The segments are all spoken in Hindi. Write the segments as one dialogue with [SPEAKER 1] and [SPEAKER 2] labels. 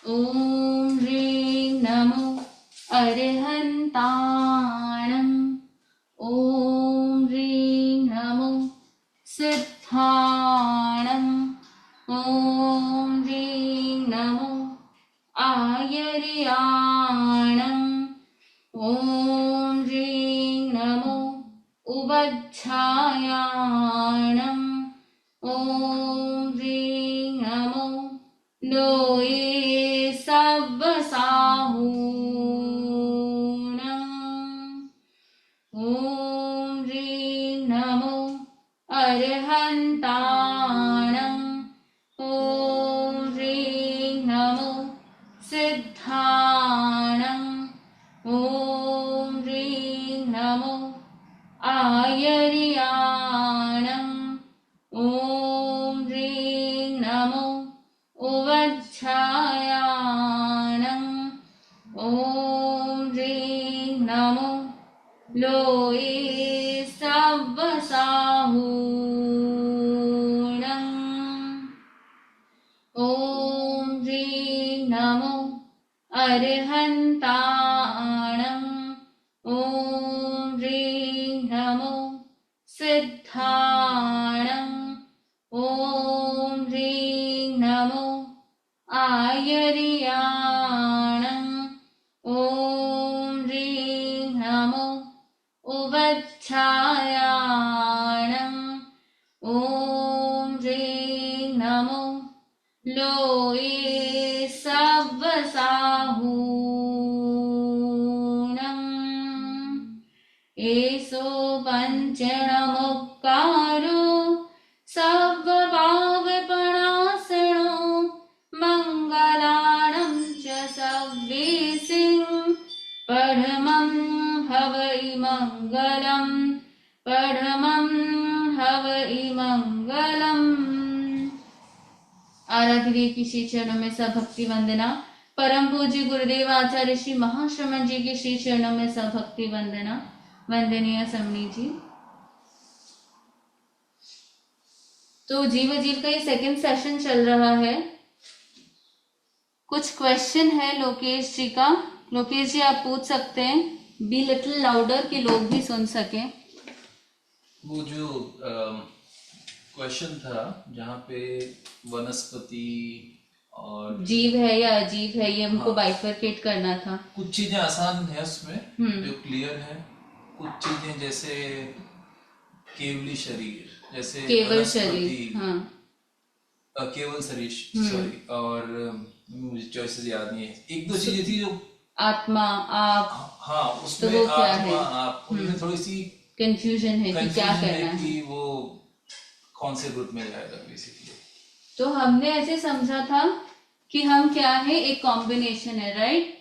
[SPEAKER 1] ॐ ह्रीं नमो अरिहन्ताणम्। ॐ ह्रीं नमो सिद्धाणम्। ॐ ह्रीं नमो आयर्याणम्। ॐ ह्रीं नमो उवज्झायाणम्। ॐ ह्रीं नमो लोये सव्वसाहूणम्। ॐ ह्रीं नमो अरिहन्ताणम्। ॐ ह्रीं नमो सिद्धाणम्। ॐ ह्रीं नमो आयर्याणम्। ॐ ह्रीं नमो उवज्झायाणम्। ॐ ह्रीं नमो लोये सव्वसाहूणम्। ॐ ह्रीं नमो अरिहन्ताणम्। ॐ ह्रीं नमो सिद्धाणम्। ॐ ह्रीं नमो आयर्याणम्। ॐ ह्रीं नमो उवज्झायाणम्। ॐ ह्रीं नमो लोये सव्वसाहूणम्। एषो पञ्चणमुक्कारो सव्वभावपणासनो मङ्गलानं च सव्वीसिं परमं हवै मङ्गलम्। परमं हवै मङ्गलम्। आराध्य देव की श्री चरणों में सब भक्ति वंदना। परम पूज्य गुरुदेव आचार्य श्री महाश्रमण जी के श्री चरणों में सब भक्ति वंदना। वंदनीय समणी जी। तो जीव जीव का ये सेकंड सेशन चल रहा है। कुछ क्वेश्चन है लोकेश जी का। लोकेश जी आप पूछ सकते हैं। बी लिटिल लाउडर कि लोग भी सुन सके।
[SPEAKER 2] वो जो क्वेश्चन था जहाँ पे वनस्पति और
[SPEAKER 1] जीव है या अजीव है, ये हमको बाइफरकेट करना था।
[SPEAKER 2] कुछ चीजें आसान है उसमें जो क्लियर है, कुछ चीजें जैसे केवली शरीर, जैसे
[SPEAKER 1] केवल शरीर, हाँ
[SPEAKER 2] केवल शरीर, सॉरी, और मुझे चॉइसेस याद नहीं है। एक दो चीजें थी जो
[SPEAKER 1] आत्मा, आप,
[SPEAKER 2] हाँ उसमें
[SPEAKER 1] तो वो क्या
[SPEAKER 2] आत्मा,
[SPEAKER 1] है?
[SPEAKER 2] आप उनमें थोड़ी सी
[SPEAKER 1] कंफ्यूजन है कि क्या करना है
[SPEAKER 2] कि वो कौन से ग्रुप में जाएगा बेसिकली।
[SPEAKER 1] तो हमने ऐसे समझा था कि हम क्या है, एक कॉम्बिनेशन है, राइट।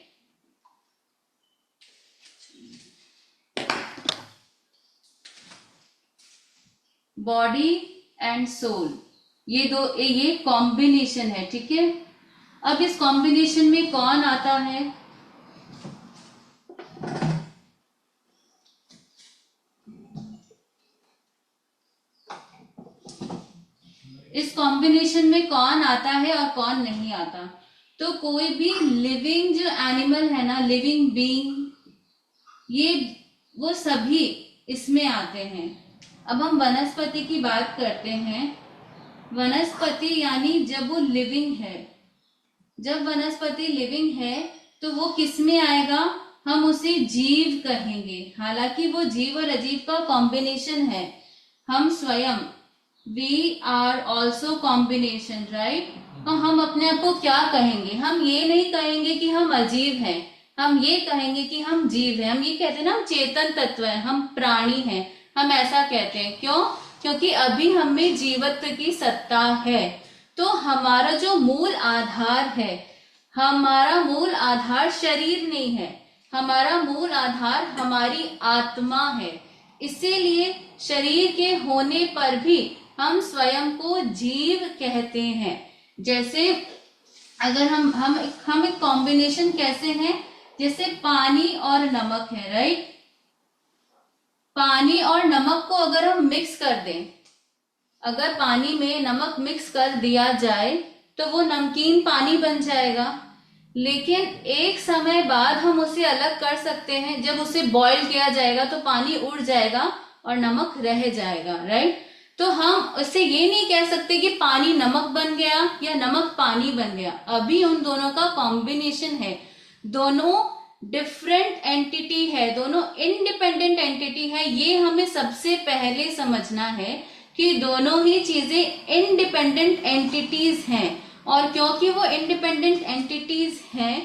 [SPEAKER 1] बॉडी एंड सोल, ये कॉम्बिनेशन है, ठीक है। अब इस कॉम्बिनेशन में कौन आता है? इस कॉम्बिनेशन में कौन आता है और कौन नहीं आता? तो कोई भी लिविंग जो एनिमल है ना, लिविंग बीइंग, ये वो सभी इसमें आते हैं। अब हम वनस्पति की बात करते हैं। वनस्पति यानी जब वो लिविंग है, जब वनस्पति लिविंग है तो वो किस में आएगा? हम उसे जीव कहेंगे। हालांकि वो जीव और अजीव का कॉम्बिनेशन है। हम स्वयं We are also combination, right? तो हम अपने आप को क्या कहेंगे? हम ये नहीं कहेंगे कि हम अजीव हैं, हम ये कहेंगे कि हम जीव हैं। हम ये कहते हैं ना, हम चेतन तत्व हैं, हम प्राणी हैं, हम ऐसा कहते हैं। क्यों? क्योंकि अभी हम में जीवत्व की सत्ता है। तो हमारा जो मूल आधार है, हमारा मूल आधार शरीर नहीं है, हमारा मूल आधार हमारी आत्मा है। इसीलिए शरीर के होने पर भी हम स्वयं को जीव कहते हैं। जैसे अगर हम एक कॉम्बिनेशन कैसे हैं? जैसे पानी और नमक है, राइट। पानी और नमक को अगर हम मिक्स कर दें, अगर पानी में नमक मिक्स कर दिया जाए तो वो नमकीन पानी बन जाएगा। लेकिन एक समय बाद हम उसे अलग कर सकते हैं। जब उसे बॉईल किया जाएगा तो पानी उड़ जाएगा और नमक रह जाएगा, राइट। तो हम उससे ये नहीं कह सकते कि पानी नमक बन गया या नमक पानी बन गया। अभी उन दोनों का कॉम्बिनेशन है, दोनों डिफरेंट एंटिटी है, दोनों इंडिपेंडेंट एंटिटी है। ये हमें सबसे पहले समझना है कि दोनों ही चीजें इंडिपेंडेंट एंटिटीज हैं। और क्योंकि वो इंडिपेंडेंट एंटिटीज हैं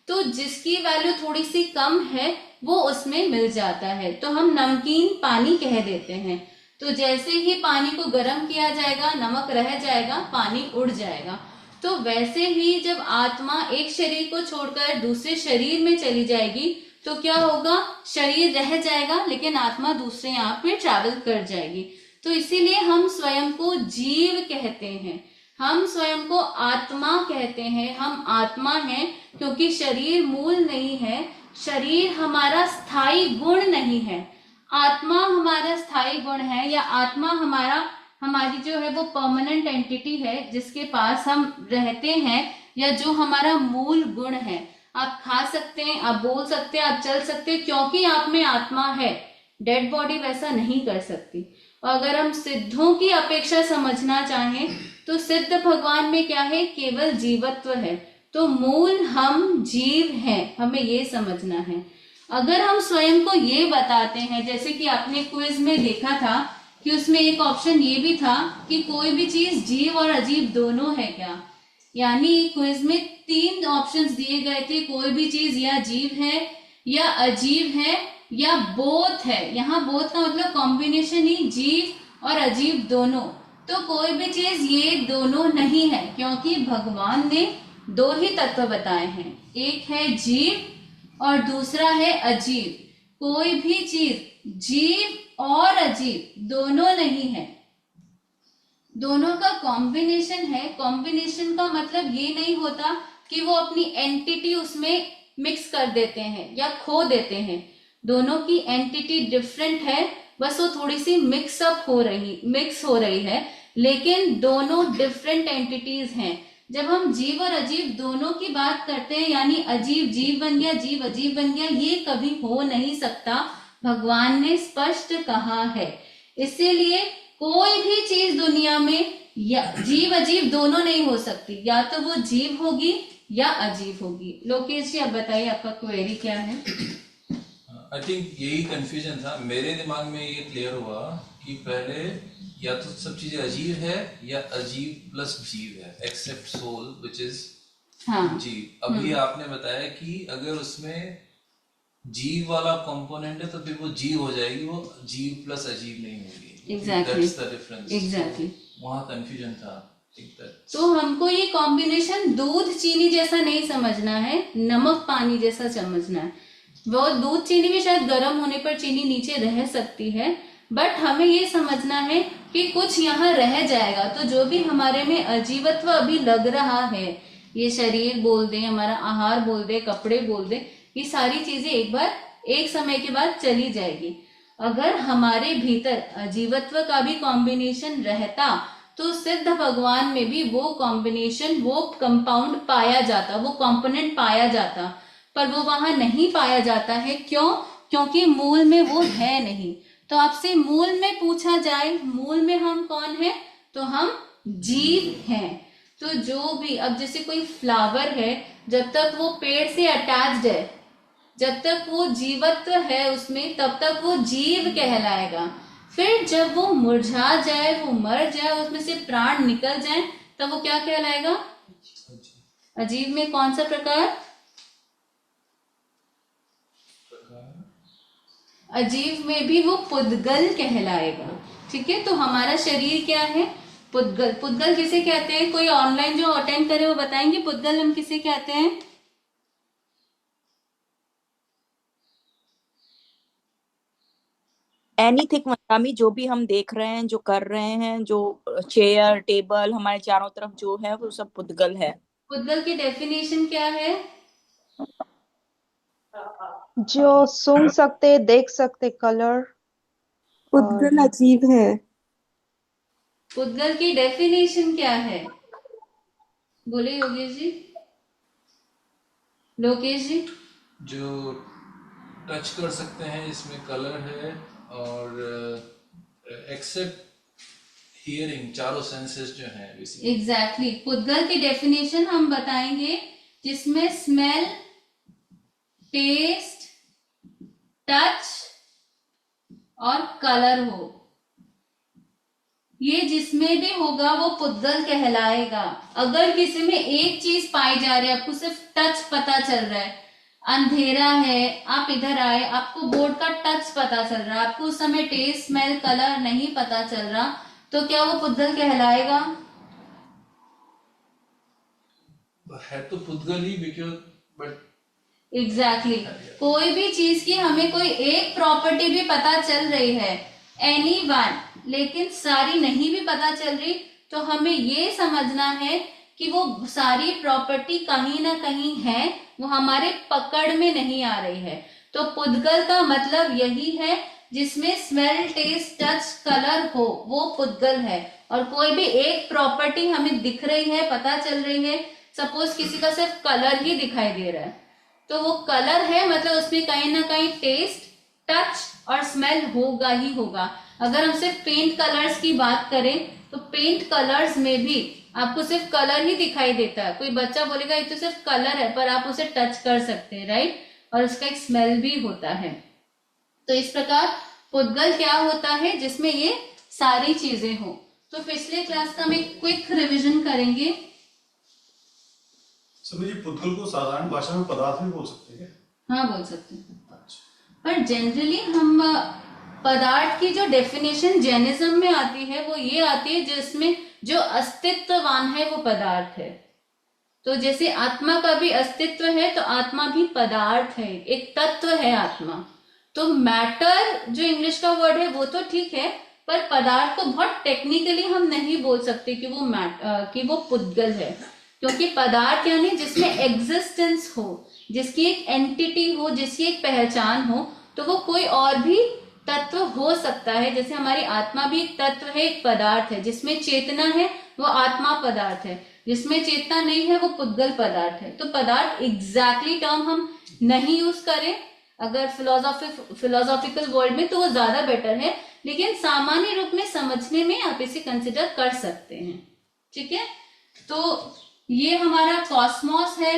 [SPEAKER 1] तो जिसकी वैल्यू थोड़ी सी कम है वो उसमें मिल जाता है, तो हम नमकीन पानी कह देते हैं। तो जैसे ही पानी को गर्म किया जाएगा नमक रह जाएगा, पानी उड़ जाएगा। तो वैसे ही जब आत्मा एक शरीर को छोड़कर दूसरे शरीर में चली जाएगी तो क्या होगा, शरीर रह जाएगा लेकिन आत्मा दूसरे यहाँ पे ट्रैवल कर जाएगी। तो इसीलिए हम स्वयं को जीव कहते हैं, हम स्वयं को आत्मा कहते हैं। हम आत्मा हैं क्योंकि शरीर मूल नहीं है, शरीर हमारा स्थायी गुण नहीं है। आत्मा हमारा स्थायी गुण है, या आत्मा हमारी जो है वो परमानेंट एंटिटी है जिसके पास हम रहते हैं, या जो हमारा मूल गुण है। आप खा सकते हैं, आप बोल सकते हैं, आप चल सकते हैं क्योंकि आप में आत्मा है। डेड बॉडी वैसा नहीं कर सकती। और अगर हम सिद्धों की अपेक्षा समझना चाहें तो सिद्ध भगवान में क्या है, केवल जीवत्व है। तो मूल हम जीव हैं, हमें ये समझना है। अगर हम स्वयं को ये बताते हैं, जैसे कि आपने क्विज में देखा था कि उसमें एक ऑप्शन ये भी था कि कोई भी चीज जीव और अजीब दोनों है क्या, यानी क्विज में 3 ऑप्शंस दिए गए थे, कोई भी चीज या जीव है या अजीब है या बोथ है। यहाँ बोथ का मतलब कॉम्बिनेशन ही, जीव और अजीब दोनों। तो कोई भी चीज ये दोनों नहीं है क्योंकि भगवान ने 2 ही तत्व बताए हैं, एक है जीव और दूसरा है अजीब। कोई भी चीज जीव और अजीब दोनों नहीं है, दोनों का कॉम्बिनेशन है। कॉम्बिनेशन का मतलब ये नहीं होता कि वो अपनी एंटिटी उसमें मिक्स कर देते हैं या खो देते हैं। दोनों की एंटिटी डिफरेंट है, बस वो थोड़ी सी मिक्स हो रही है, लेकिन दोनों डिफरेंट एंटिटीज हैं। जब हम जीव और अजीब दोनों की बात करते हैं, यानी अजीब जीव बन गया, जीव अजीब बन गया, ये कभी हो नहीं सकता, भगवान ने स्पष्ट कहा है। इसीलिए कोई भी चीज दुनिया में या जीव अजीब दोनों नहीं हो सकती, या तो वो जीव होगी या अजीब होगी। लोकेश जी आप बताइए, आपका क्वेरी क्या है?
[SPEAKER 2] आई थिंक यही कंफ्यूजन था मेरे दिमाग में, ये क्लियर हुआ कि पहले या तो सब चीजें अजीब है या अजीब प्लस जीव है, एक्सेप्ट सोल विच इज जीव। अभी आपने बताया कि अगर उसमें जीव वाला कंपोनेंट है तो फिर वो जीव हो जाएगी, वो जीव प्लस अजीब नहीं होगी।
[SPEAKER 1] Exactly,
[SPEAKER 2] that's the difference.
[SPEAKER 1] Exactly,
[SPEAKER 2] वहाँ कंफ्यूजन था।
[SPEAKER 1] तो हमको ये कॉम्बिनेशन दूध चीनी जैसा नहीं समझना है, नमक पानी जैसा समझना है। वो दूध चीनी भी शायद गर्म होने पर चीनी नीचे रह सकती है, बट हमें ये समझना है कि कुछ यहाँ रह जाएगा। तो जो भी हमारे में अजीवत्व अभी लग रहा है, ये शरीर बोल दे, हमारा आहार बोल दे, कपड़े बोल दे, ये सारी चीजें एक समय के बाद चली जाएगी। अगर हमारे भीतर अजीवत्व का भी कॉम्बिनेशन रहता तो सिद्ध भगवान में भी वो कॉम्बिनेशन, वो कंपाउंड पाया जाता, वो कंपोनेंट पाया जाता, पर वो वहां नहीं पाया जाता है। क्यों? क्योंकि मूल में वो है नहीं। तो आपसे मूल में पूछा जाए, मूल में हम कौन है, तो हम जीव हैं। तो जो भी, अब जैसे कोई फ्लावर है, जब तक वो पेड़ से अटैच्ड है, जब तक वो जीवत्व है उसमें, तब तक वो जीव कहलाएगा। फिर जब वो मुरझा जाए, वो मर जाए, उसमें से प्राण निकल जाए, तब वो क्या कहलाएगा? अजीब में कौन सा प्रकार? अजीब में भी वो पुद्गल कहलाएगा। ठीक है, तो हमारा शरीर क्या है? पुद्गल। पुद्गल किसे कहते हैं? कोई ऑनलाइन जो अटेंड करे वो बताएंगे पुद्गल हम किसे कहते हैं?
[SPEAKER 3] एनीथिंग मदामी, जो भी हम देख रहे हैं, जो कर रहे हैं, जो चेयर टेबल हमारे चारों तरफ जो है वो सब पुद्गल है।
[SPEAKER 1] पुद्गल की डेफिनेशन क्या है?
[SPEAKER 4] जो सुन सकते, देख सकते, कलर।
[SPEAKER 5] पुद्गल अजीब है।
[SPEAKER 1] पुद्गल की डेफिनेशन क्या है? बोले योगेश जी। लोकेश जी?
[SPEAKER 2] जो टच कर सकते हैं इसमें कलर है, और एक्सेप्ट हियरिंग, चारों सेंसेस जो हैं बेसिकली।
[SPEAKER 1] एग्जैक्टली पुद्गल की डेफिनेशन हम बताएंगे जिसमें स्मेल, टेस्ट, टच और कलर हो। ये जिसमें भी होगा वो पुद्गल कहलाएगा। अगर किसी में एक चीज पाई जा रही है, आपको सिर्फ टच पता चल रहा है, अंधेरा है, आप इधर आए, आपको बोर्ड का टच पता चल रहा है, आपको उस समय टेस्ट, स्मेल, कलर नहीं पता चल रहा, तो क्या वो पुद्गल कहलाएगा?
[SPEAKER 2] है तो पुद्गल ही, बिकॉज बट
[SPEAKER 1] एग्जैक्टली कोई भी चीज की हमें कोई एक प्रॉपर्टी भी पता चल रही है, एनी वन, लेकिन सारी नहीं भी पता चल रही, तो हमें ये समझना है कि वो सारी प्रॉपर्टी कहीं ना कहीं है, वो हमारे पकड़ में नहीं आ रही है। तो पुद्गल का मतलब यही है जिसमें स्मेल, टेस्ट, टच, कलर हो, वो पुद्गल है। और कोई भी एक प्रॉपर्टी हमें दिख रही है, पता चल रही है, सपोज किसी का सिर्फ कलर ही दिखाई दे रहा है, तो वो कलर है, मतलब उसमें कहीं ना कहीं टेस्ट, टच और स्मेल होगा ही होगा। अगर हम सिर्फ पेंट कलर्स की बात करें तो पेंट कलर्स में भी आपको सिर्फ कलर ही दिखाई देता है। कोई बच्चा बोलेगा ये तो सिर्फ कलर है, पर आप उसे टच कर सकते हैं, राइट, और उसका एक स्मेल भी होता है। तो इस प्रकार पुद्गल क्या होता है जिसमें ये सारी चीजें हो। तो पिछले क्लास का हम एक क्विक रिविजन करेंगे।
[SPEAKER 6] समझ, पुद्गल को साधारण भाषा में पदार्थ भी बोल सकते हैं?
[SPEAKER 1] हाँ, बोल सकते हैं, पर जनरली हम पदार्थ की जो डेफिनेशन जैनिज्म में आती है वो ये आती है जिसमें जो अस्तित्ववान है वो पदार्थ है। तो जैसे आत्मा का भी अस्तित्व है, तो आत्मा भी पदार्थ है, एक तत्व है आत्मा। तो मैटर जो इंग्लिश का वर्ड है वो तो ठीक है, पर पदार्थ को बहुत टेक्निकली हम नहीं बोल सकते कि वो पुद्गल है, क्योंकि पदार्थ यानी जिसमें एग्जिस्टेंस हो, जिसकी एक एंटिटी हो, जिसकी एक पहचान हो, तो वो कोई और भी तत्व हो सकता है। जैसे हमारी आत्मा भी एक तत्व है, एक पदार्थ है। जिसमें चेतना है वो आत्मा पदार्थ है, जिसमें चेतना नहीं है वो पुद्गल पदार्थ है। तो पदार्थ एग्जैक्टली टर्म हम नहीं यूज करें, अगर फिलोसॉफिकल वर्ल्ड में तो वो ज्यादा बेटर है, लेकिन सामान्य रूप में समझने में आप इसे कंसिडर कर सकते हैं। ठीक है, तो ये हमारा कॉस्मोस है।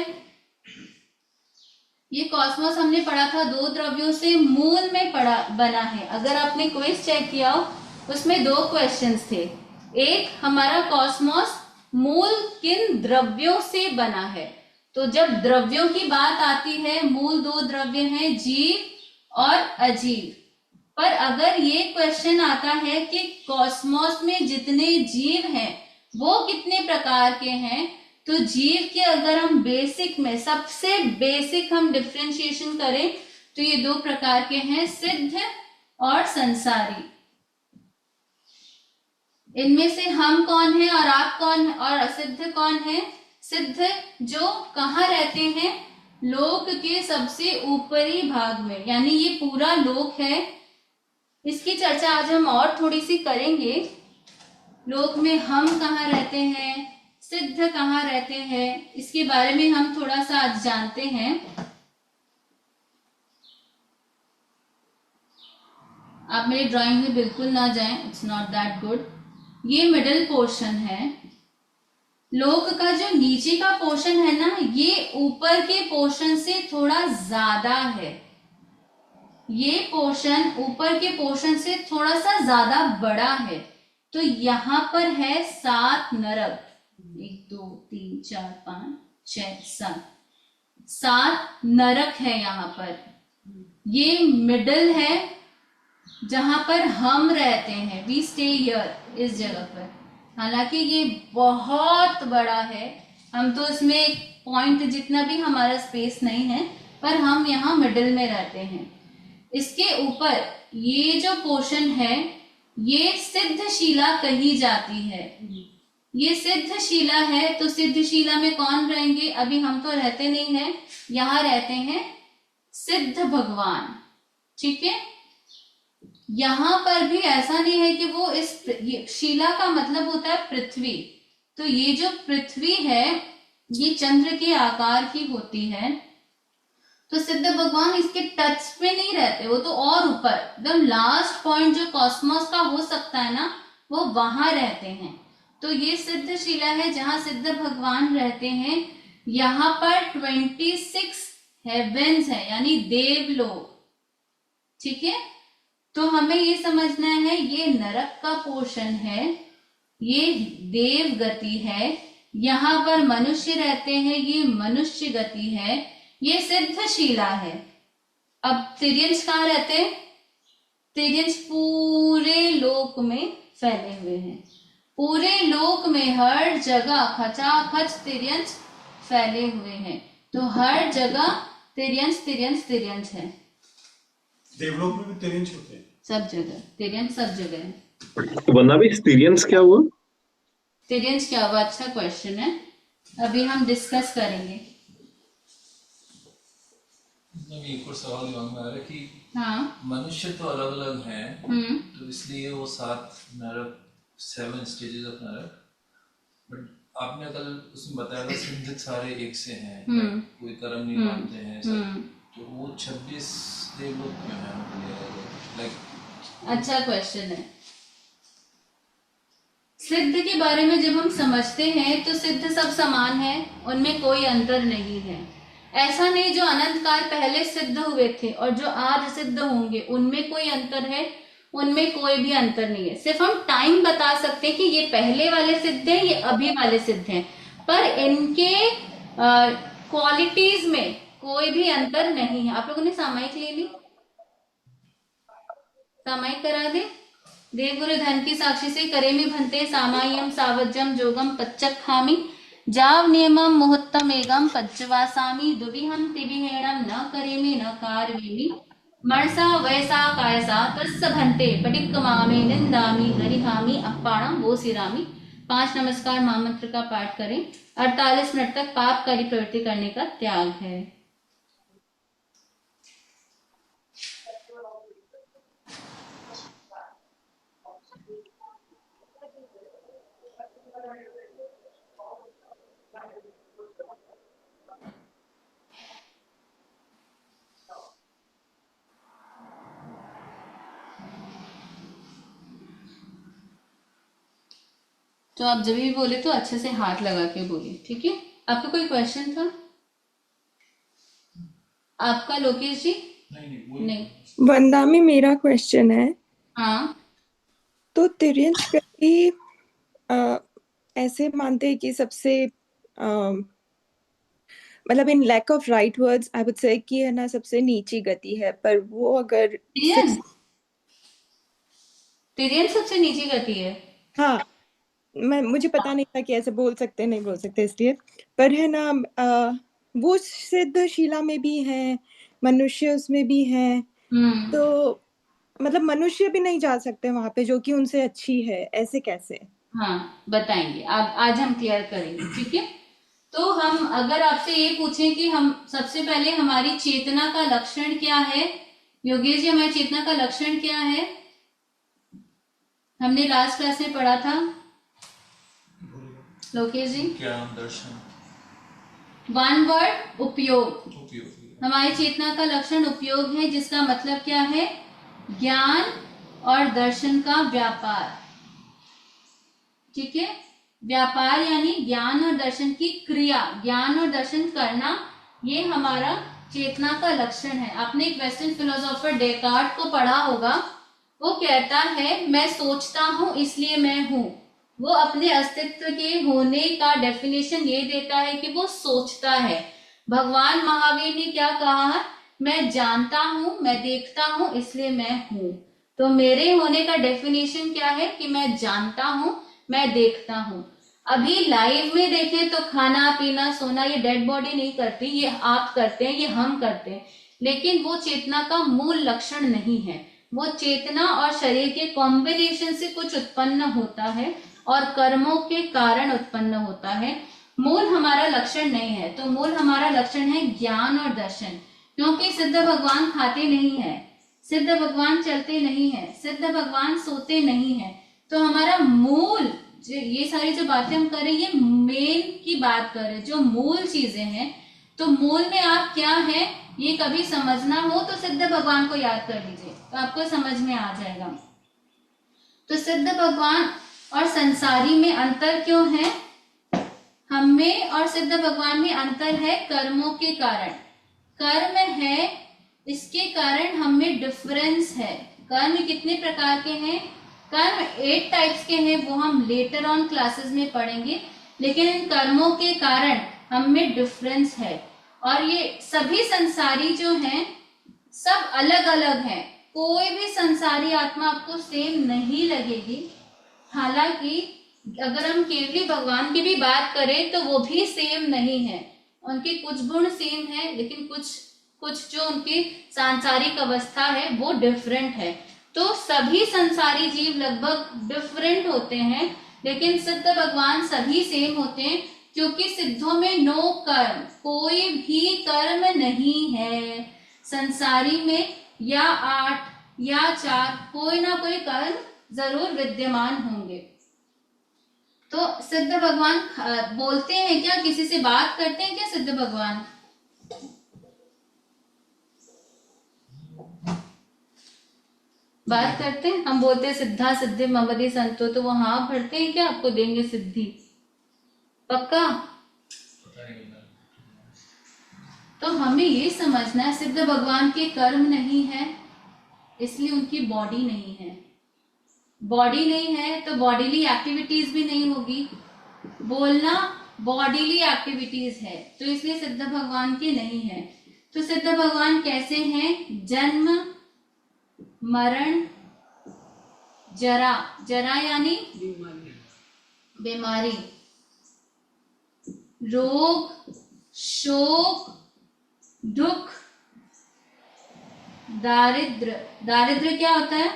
[SPEAKER 1] ये कॉस्मोस हमने पढ़ा था, दो द्रव्यों से मूल में बना है। अगर आपने क्विज चेक किया हो, उसमें दो क्वेश्चंस थे। एक, हमारा कॉस्मोस मूल किन द्रव्यों से बना है? तो जब द्रव्यों की बात आती है, मूल दो द्रव्य हैं, जीव और अजीव। पर अगर ये क्वेश्चन आता है कि कॉस्मोस में जितने जीव हैं वो कितने प्रकार के हैं, तो जीव के अगर हम बेसिक में सबसे बेसिक हम डिफ्रेंशिएशन करें तो ये दो प्रकार के हैं, सिद्ध और संसारी। इनमें से हम कौन है और आप कौन है, और असिद्ध कौन है? सिद्ध जो कहाँ रहते हैं? लोक के सबसे ऊपरी भाग में, यानी ये पूरा लोक है। इसकी चर्चा आज हम और थोड़ी सी करेंगे। लोक में हम कहाँ रहते हैं, सिद्ध कहाँ रहते हैं, इसके बारे में हम थोड़ा सा आज जानते हैं। आप मेरी ड्राइंग में बिल्कुल ना जाएं, इट्स नॉट दैट गुड। ये मिडिल पोर्शन है। लोक का जो नीचे का पोर्शन है ना, ये ऊपर के पोर्शन से थोड़ा ज्यादा है। ये पोर्शन ऊपर के पोर्शन से थोड़ा सा ज्यादा बड़ा है। तो यहाँ पर है 7 नरक, 1 2 3 4 5 6 7, 7 नरक है यहाँ पर। ये मिडल है जहां पर हम रहते हैं, वी स्टे हियर, इस जगह पर। हालांकि ये बहुत बड़ा है, हम तो इसमें पॉइंट जितना भी हमारा स्पेस नहीं है, पर हम यहाँ मिडिल में रहते हैं। इसके ऊपर ये जो पोर्शन है ये सिद्धशिला कही जाती है। ये सिद्धशिला है, तो सिद्धशिला में कौन रहेंगे? अभी हम तो रहते नहीं हैं, यहाँ रहते हैं सिद्ध भगवान। ठीक है, यहाँ पर भी ऐसा नहीं है कि वो ये शिला का मतलब होता है पृथ्वी। तो ये जो पृथ्वी है ये चंद्र के आकार की होती है। तो सिद्ध भगवान इसके टच पे नहीं रहते, वो तो और ऊपर एकदम लास्ट पॉइंट जो कॉस्मोस का हो सकता है ना, वो वहां रहते हैं। तो ये सिद्ध शिला है जहां सिद्ध भगवान रहते हैं। यहाँ पर 26 हेवेंस है, यानी देवलोक। ठीक है, तो हमें ये समझना है ये नरक का पोर्शन है, ये देव गति है। यहाँ पर मनुष्य रहते हैं, ये मनुष्य गति है, ये सिद्ध शिला है। अब तिर्यंश कहाँ रहते हैं? तिर्यंश पूरे लोक में फैले हुए हैं, पूरे लोक में हर जगह खचाखच तिर्यंश फैले हुए हैं। तो हर जगह तिर्यंश तिर्यंश तिर्यंश है।
[SPEAKER 6] देवलोक में भी तिर्यंश होते हैं?
[SPEAKER 1] सब जगह तिर्यंश, सब जगह है।
[SPEAKER 7] तो वरना भी तिर्यंश क्या हुआ?
[SPEAKER 1] तिर्यंश क्या हुआ? अच्छा क्वेश्चन है, अभी हम डिस्कस करेंगे।
[SPEAKER 2] एक और सवाल दिमाग में आ रहा है कि
[SPEAKER 1] हाँ,
[SPEAKER 2] मनुष्य तो अलग अलग हैं, तो इसलिए वो 7 नरक, 7 स्टेजेस ऑफ नरक। बट आपने कल उसमें बताया था सिद्ध सारे एक से हैं, कोई कर्म नहीं मानते हैं सब, तो वो 26 देवलोक क्यों है? लाइक
[SPEAKER 1] अच्छा क्वेश्चन है। सिद्ध के बारे में जब हम समझते हैं तो सिद्ध सब समान है, उनमें कोई अंतर नहीं है। ऐसा नहीं जो अनंत काल पहले सिद्ध हुए थे और जो आज सिद्ध होंगे उनमें कोई अंतर है, उनमें कोई भी अंतर नहीं है। सिर्फ हम टाइम बता सकते हैं कि ये पहले वाले सिद्ध हैं, ये अभी वाले सिद्ध हैं, पर इनके क्वालिटीज में कोई भी अंतर नहीं है। आप लोगों ने सामायिक ले ली? सामायिक करा दे। देवगुरु धन की साक्षी से करेमी भंते सामाय्यम सावज्जम जोगम पच्चखामी जाव नियमम मुहूर्तमेगम पज्जवासामी दुविहम तिविहेणम न करेमी न कारवेमी मणसा वैसा कायसा तस्स भंते पटिक्कमामे निंदामी गरिहामी अप्पाणम वो सिरामी। 5 नमस्कार महामंत्र का पाठ करें। 48 मिनट तक पापकारी प्रवृत्ति करने का त्याग है। तो आप जब भी बोले तो अच्छे से हाथ लगा के बोलिए, ठीक है? आपका कोई क्वेश्चन था? आपका लोकेश जी? नहीं।
[SPEAKER 5] वंदा में मेरा क्वेश्चन है।
[SPEAKER 1] हाँ,
[SPEAKER 5] तो तिर्यंश गति ऐसे मानते हैं कि सबसे मतलब in lack of right words I would say कि है ना सबसे नीची गति है, पर वो अगर
[SPEAKER 1] तिर्यन सबसे नीची गति है।
[SPEAKER 5] हाँ, मुझे पता नहीं था कि ऐसे बोल सकते नहीं बोल सकते, इसलिए। पर है ना वो सिद्ध शिला में भी है, मनुष्य उसमें भी है, तो मतलब मनुष्य भी नहीं जा सकते वहां पे जो कि उनसे अच्छी है, ऐसे कैसे?
[SPEAKER 1] हाँ, बताएंगे आज हम क्लियर करेंगे, ठीक है? तो हम अगर आपसे ये पूछें कि हम सबसे पहले हमारी चेतना का लक्षण क्या है, योगेश जी हमारी चेतना का लक्षण क्या है? हमने लास्ट क्लास में पढ़ा था। लोकेश जी?
[SPEAKER 2] ज्ञान, दर्शन,
[SPEAKER 1] 1 वर्ड उपयोग। हमारी चेतना का लक्षण उपयोग है, जिसका मतलब क्या है? ज्ञान और दर्शन का व्यापार। ठीक है, व्यापार यानी ज्ञान और दर्शन की क्रिया, ज्ञान और दर्शन करना, ये हमारा चेतना का लक्षण है। आपने एक वेस्टर्न फिलोसोफर डेकार्ट को पढ़ा होगा, वो कहता है मैं सोचता हूं इसलिए मैं हूं। वो अपने अस्तित्व के होने का डेफिनेशन ये देता है कि वो सोचता है। भगवान महावीर ने क्या कहा? मैं जानता हूं, मैं देखता हूं, इसलिए मैं हूं। तो मेरे होने का डेफिनेशन क्या है कि मैं जानता हूं, मैं देखता हूं। अभी लाइव में देखें तो खाना पीना सोना ये डेड बॉडी नहीं करती, ये आप करते हैं, ये हम करते हैं, लेकिन वो चेतना का मूल लक्षण नहीं है। वो चेतना और शरीर के कॉम्बिनेशन से कुछ उत्पन्न होता है और कर्मों के कारण उत्पन्न होता है। मूल हमारा लक्षण नहीं है। तो मूल हमारा लक्षण है ज्ञान और दर्शन, क्योंकि सिद्ध भगवान खाते नहीं है, सिद्ध भगवान चलते नहीं है, सिद्ध भगवान सोते नहीं है। तो हमारा मूल ये सारी जो बातें हम कर रहे हैं, ये मेन की बात कर रहे हैं, जो मूल चीजें हैं तो मूल में आप क्या है ये कभी समझना हो तो सिद्ध भगवान को याद कर लीजिए, तो आपको समझ में आ जाएगा। तो सिद्ध भगवान और संसारी में अंतर क्यों है? हम में और सिद्ध भगवान में अंतर है कर्मों के कारण। कर्म है, इसके कारण हम में डिफरेंस है। कर्म कितने प्रकार के हैं? कर्म 8 टाइप्स के हैं, वो हम लेटर ऑन क्लासेस में पढ़ेंगे, लेकिन इन कर्मों के कारण हम में डिफरेंस है। और ये सभी संसारी जो हैं सब अलग अलग हैं, कोई भी संसारी आत्मा आपको सेम नहीं लगेगी। हालांकि अगर हम केवली भगवान की भी बात करें तो वो भी सेम नहीं है, उनके कुछ गुण सेम है, लेकिन कुछ जो उनकी सांसारिक अवस्था है वो डिफरेंट है। तो सभी संसारी जीव लगभग डिफरेंट होते हैं, लेकिन सिद्ध भगवान सभी सेम होते हैं, क्योंकि सिद्धों में नो कर्म, कोई भी कर्म नहीं है। संसारी में या 8 या 4 कोई ना कोई कर्म जरूर विद्यमान होंगे। तो सिद्ध भगवान बोलते हैं क्या, किसी से बात करते हैं क्या सिद्ध भगवान? बात करते हैं? हम बोलते हैं सिद्धा सिद्धि मवदि संतो, तो वो हाँ भरते हैं क्या, आपको देंगे सिद्धि पक्का? तो हमें ये समझना है सिद्ध भगवान के कर्म नहीं है, इसलिए उनकी बॉडी नहीं है। बॉडी नहीं है तो बॉडीली एक्टिविटीज भी नहीं होगी। बोलना बॉडीली एक्टिविटीज है, तो इसलिए सिद्ध भगवान के नहीं है। तो सिद्ध भगवान कैसे हैं? जन्म, मरण, जरा, जरा यानी बीमारी, रोग, शोक, दुख, दारिद्र। दारिद्र क्या होता है?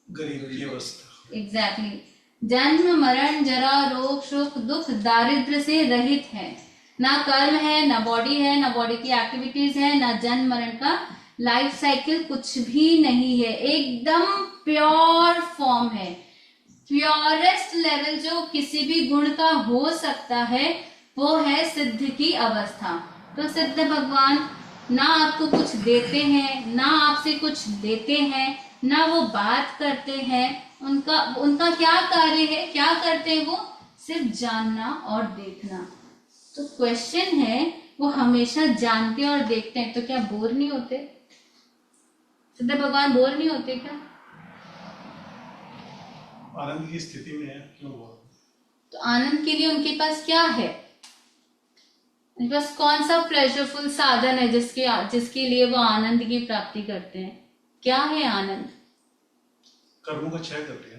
[SPEAKER 6] गरीब की अवस्था।
[SPEAKER 1] एग्जैक्टली। जन्म, मरण, जरा, रोग, शोक, दुख, दारिद्र से रहित है। ना कर्म है, ना बॉडी है, ना बॉडी की एक्टिविटीज है, ना जन्म मरण का लाइफ साइकिल, कुछ भी नहीं है। एकदम प्योर फॉर्म है, प्योरेस्ट लेवल जो किसी भी गुण का हो सकता है वो है सिद्ध की अवस्था। तो सिद्ध भगवान ना आपको कुछ देते हैं, ना आपसे कुछ लेते हैं, ना वो बात करते हैं। उनका क्या कार्य है, क्या करते हैं वो? सिर्फ जानना और देखना। तो क्वेश्चन है, वो हमेशा जानते और देखते हैं, तो क्या बोर नहीं होते? सिद्ध भगवान बोर नहीं होते क्या?
[SPEAKER 6] आनंद की स्थिति में है, क्यों बोल?
[SPEAKER 1] तो आनंद के लिए उनके पास क्या है? उनके पास कौन सा प्लेजरफुल साधन है जिसके लिए वो आनंद की प्राप्ति करते हैं? क्या है आनंद?
[SPEAKER 6] कर्मों का क्षय कर लिया।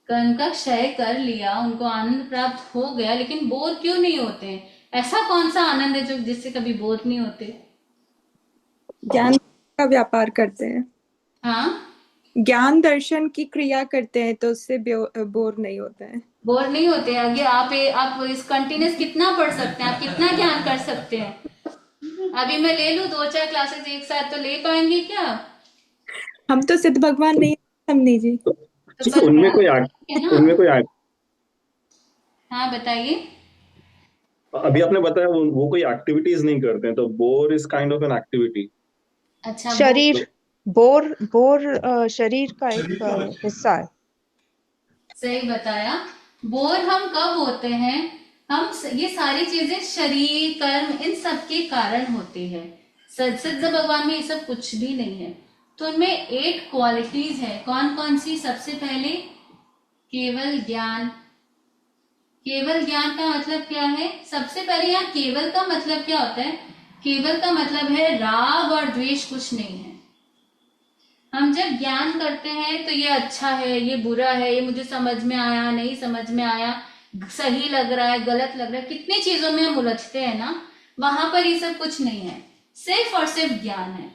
[SPEAKER 1] कर्म का क्षय कर लिया, उनको आनंद प्राप्त हो गया, लेकिन बोर क्यों नहीं होते? ऐसा कौन सा आनंद है जो जिससे कभी बोर नहीं होते?
[SPEAKER 5] ज्ञान का व्यापार करते हैं।
[SPEAKER 1] हाँ,
[SPEAKER 5] ज्ञान दर्शन की क्रिया करते हैं तो उससे बोर नहीं होते हैं।
[SPEAKER 1] बोर नहीं होते। आगे आप इस कंटिन्यूस कितना पढ़ सकते हैं, आप कितना ज्ञान कर सकते हैं? अभी मैं ले लूं 2-4 क्लासेस एक साथ, तो ले पाएंगे क्या?
[SPEAKER 5] हम तो सिद्ध भगवान नहीं समझी जी।
[SPEAKER 1] तो
[SPEAKER 7] उनमें कोई
[SPEAKER 1] उनमें कोई हाँ बताइए।
[SPEAKER 7] अभी आपने बताया वो कोई एक्टिविटीज नहीं करते हैं, तो bore is kind of an activity.
[SPEAKER 1] अच्छा,
[SPEAKER 4] शरीर, बोर शरीर का
[SPEAKER 6] शरीर
[SPEAKER 4] एक
[SPEAKER 6] का लक्षण।
[SPEAKER 4] हिस्सा है।
[SPEAKER 1] सही बताया। बोर हम कब होते हैं? ये सारी चीजें शरीर, कर्म, इन सब के कारण होती है। सिद्ध भगवान में ये सब कुछ भी नहीं है। तो उनमें 8 क्वालिटीज है। कौन कौन सी? सबसे पहले केवल ज्ञान। केवल ज्ञान का मतलब क्या है? सबसे पहले यहाँ केवल का मतलब क्या होता है? केवल का मतलब है राग और द्वेष कुछ नहीं है। हम जब ज्ञान करते हैं तो ये अच्छा है, ये बुरा है, ये मुझे समझ में आया, नहीं समझ में आया, सही लग रहा है, गलत लग रहा है, कितनी चीजों में हम उलझते हैं ना, वहां पर ये सब कुछ नहीं है। सिर्फ और सिर्फ ज्ञान है,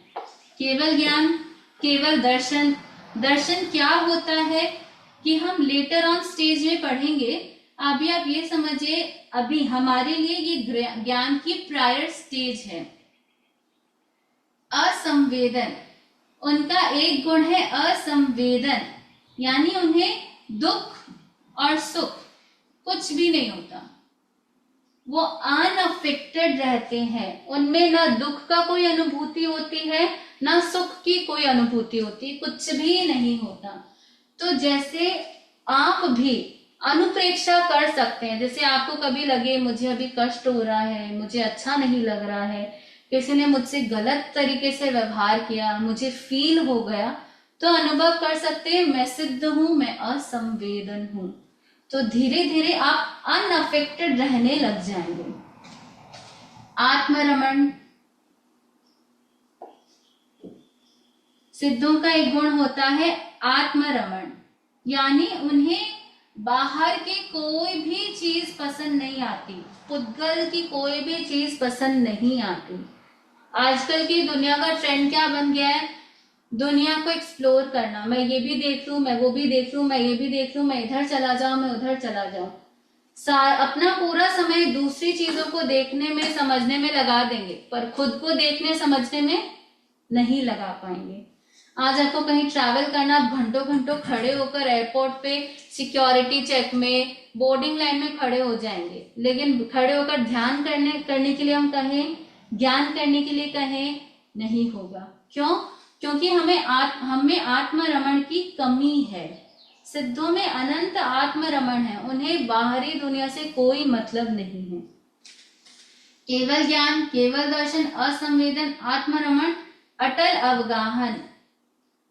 [SPEAKER 1] केवल ज्ञान, केवल दर्शन। दर्शन क्या होता है कि हम लेटर ऑन स्टेज में पढ़ेंगे। अभी आप ये समझिए, अभी हमारे लिए ये ज्ञान की प्रायर स्टेज है। असंवेदन, उनका एक गुण है असंवेदन, यानी उन्हें दुख और सुख कुछ भी नहीं होता। वो अनअफेक्टेड रहते हैं, उनमें ना दुख का कोई अनुभूति होती है ना सुख की कोई अनुभूति होती, कुछ भी नहीं होता। तो जैसे आप भी अनुप्रेक्षा कर सकते हैं, जैसे आपको कभी लगे मुझे अभी कष्ट हो रहा है, मुझे अच्छा नहीं लग रहा है, किसी ने मुझसे गलत तरीके से व्यवहार किया, मुझे फील हो गया, तो अनुभव कर सकते हैं मैं सिद्ध हूं, मैं असंवेदन हूं। तो धीरे धीरे आप अनअफेक्टेड रहने लग जाएंगे। आत्मरमण सिद्धों का एक गुण होता है आत्मरमण, यानी उन्हें बाहर की कोई भी चीज पसंद नहीं आती, पुद्गल की कोई भी चीज पसंद नहीं आती। आजकल की दुनिया का ट्रेंड क्या बन गया है? दुनिया को एक्सप्लोर करना, मैं ये भी देख लूं, मैं वो भी देख लूं, मैं ये भी देख लूं, मैं इधर चला जाऊं, मैं उधर चला जाऊं। अपना पूरा समय दूसरी चीजों को देखने में समझने में लगा देंगे, पर खुद को देखने समझने में नहीं लगा पाएंगे। आज आपको कहीं ट्रैवल करना, आप घंटों घंटों खड़े होकर एयरपोर्ट पे सिक्योरिटी चेक में, बोर्डिंग लाइन में खड़े हो जाएंगे, लेकिन खड़े होकर ध्यान करने के लिए हम कहें, ज्ञान करने के लिए कहें, नहीं होगा। क्यों? क्योंकि हमें आत्मरमण की कमी है। सिद्धों में अनंत आत्मरमण है, उन्हें बाहरी दुनिया से कोई मतलब नहीं है। केवल ज्ञान, केवल दर्शन, असंवेदन, आत्मरमण, अटल अवगाहन।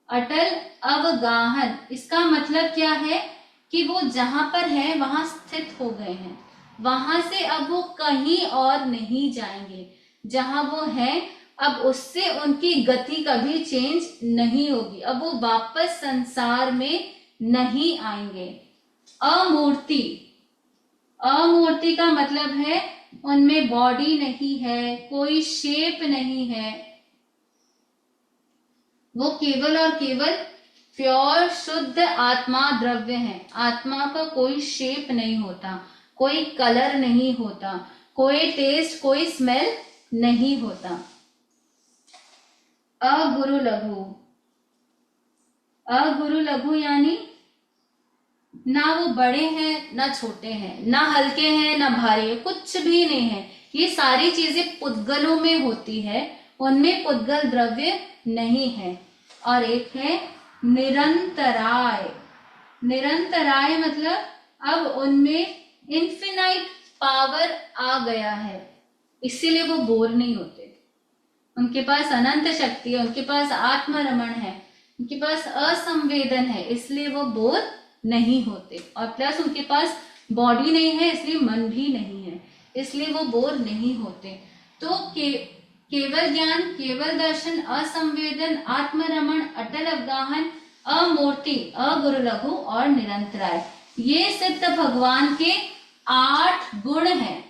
[SPEAKER 1] अटल अवगाहन इसका मतलब क्या है कि वो जहां पर है वहां स्थित हो गए हैं, वहां से अब वो कहीं और नहीं जाएंगे। जहां वो है अब उससे उनकी गति कभी चेंज नहीं होगी, अब वो वापस संसार में नहीं आएंगे। अमूर्ति, अमूर्ति का मतलब है उनमें बॉडी नहीं है, कोई शेप नहीं है, वो केवल और केवल प्योर शुद्ध आत्मा द्रव्य है। आत्मा का कोई शेप नहीं होता, कोई कलर नहीं होता, कोई टेस्ट, कोई स्मेल नहीं होता। अगुरु लघु, अगुरु लघु यानी ना वो बड़े हैं ना छोटे हैं, ना हल्के हैं ना भारी है, कुछ भी नहीं है। ये सारी चीजें पुद्गलों में होती है, उनमें पुद्गल द्रव्य नहीं है। और एक है निरंतराय। निरंतराय मतलब अब उनमें इन्फिनाइट पावर आ गया है, इसीलिए वो बोर नहीं होते। उनके पास अनंत शक्ति है, उनके पास आत्मरमण है, उनके पास असंवेदन है, इसलिए वो बोर नहीं होते। और प्लस उनके पास बॉडी नहीं है, इसलिए मन भी नहीं है, इसलिए वो बोर नहीं होते। तो केवल ज्ञान, केवल दर्शन, असंवेदन, आत्मरमण, अटल अवगाहन, अमूर्ति, अगुरु लघु और निरंतराय, ये सिद्ध भगवान के 8 गुण हैं।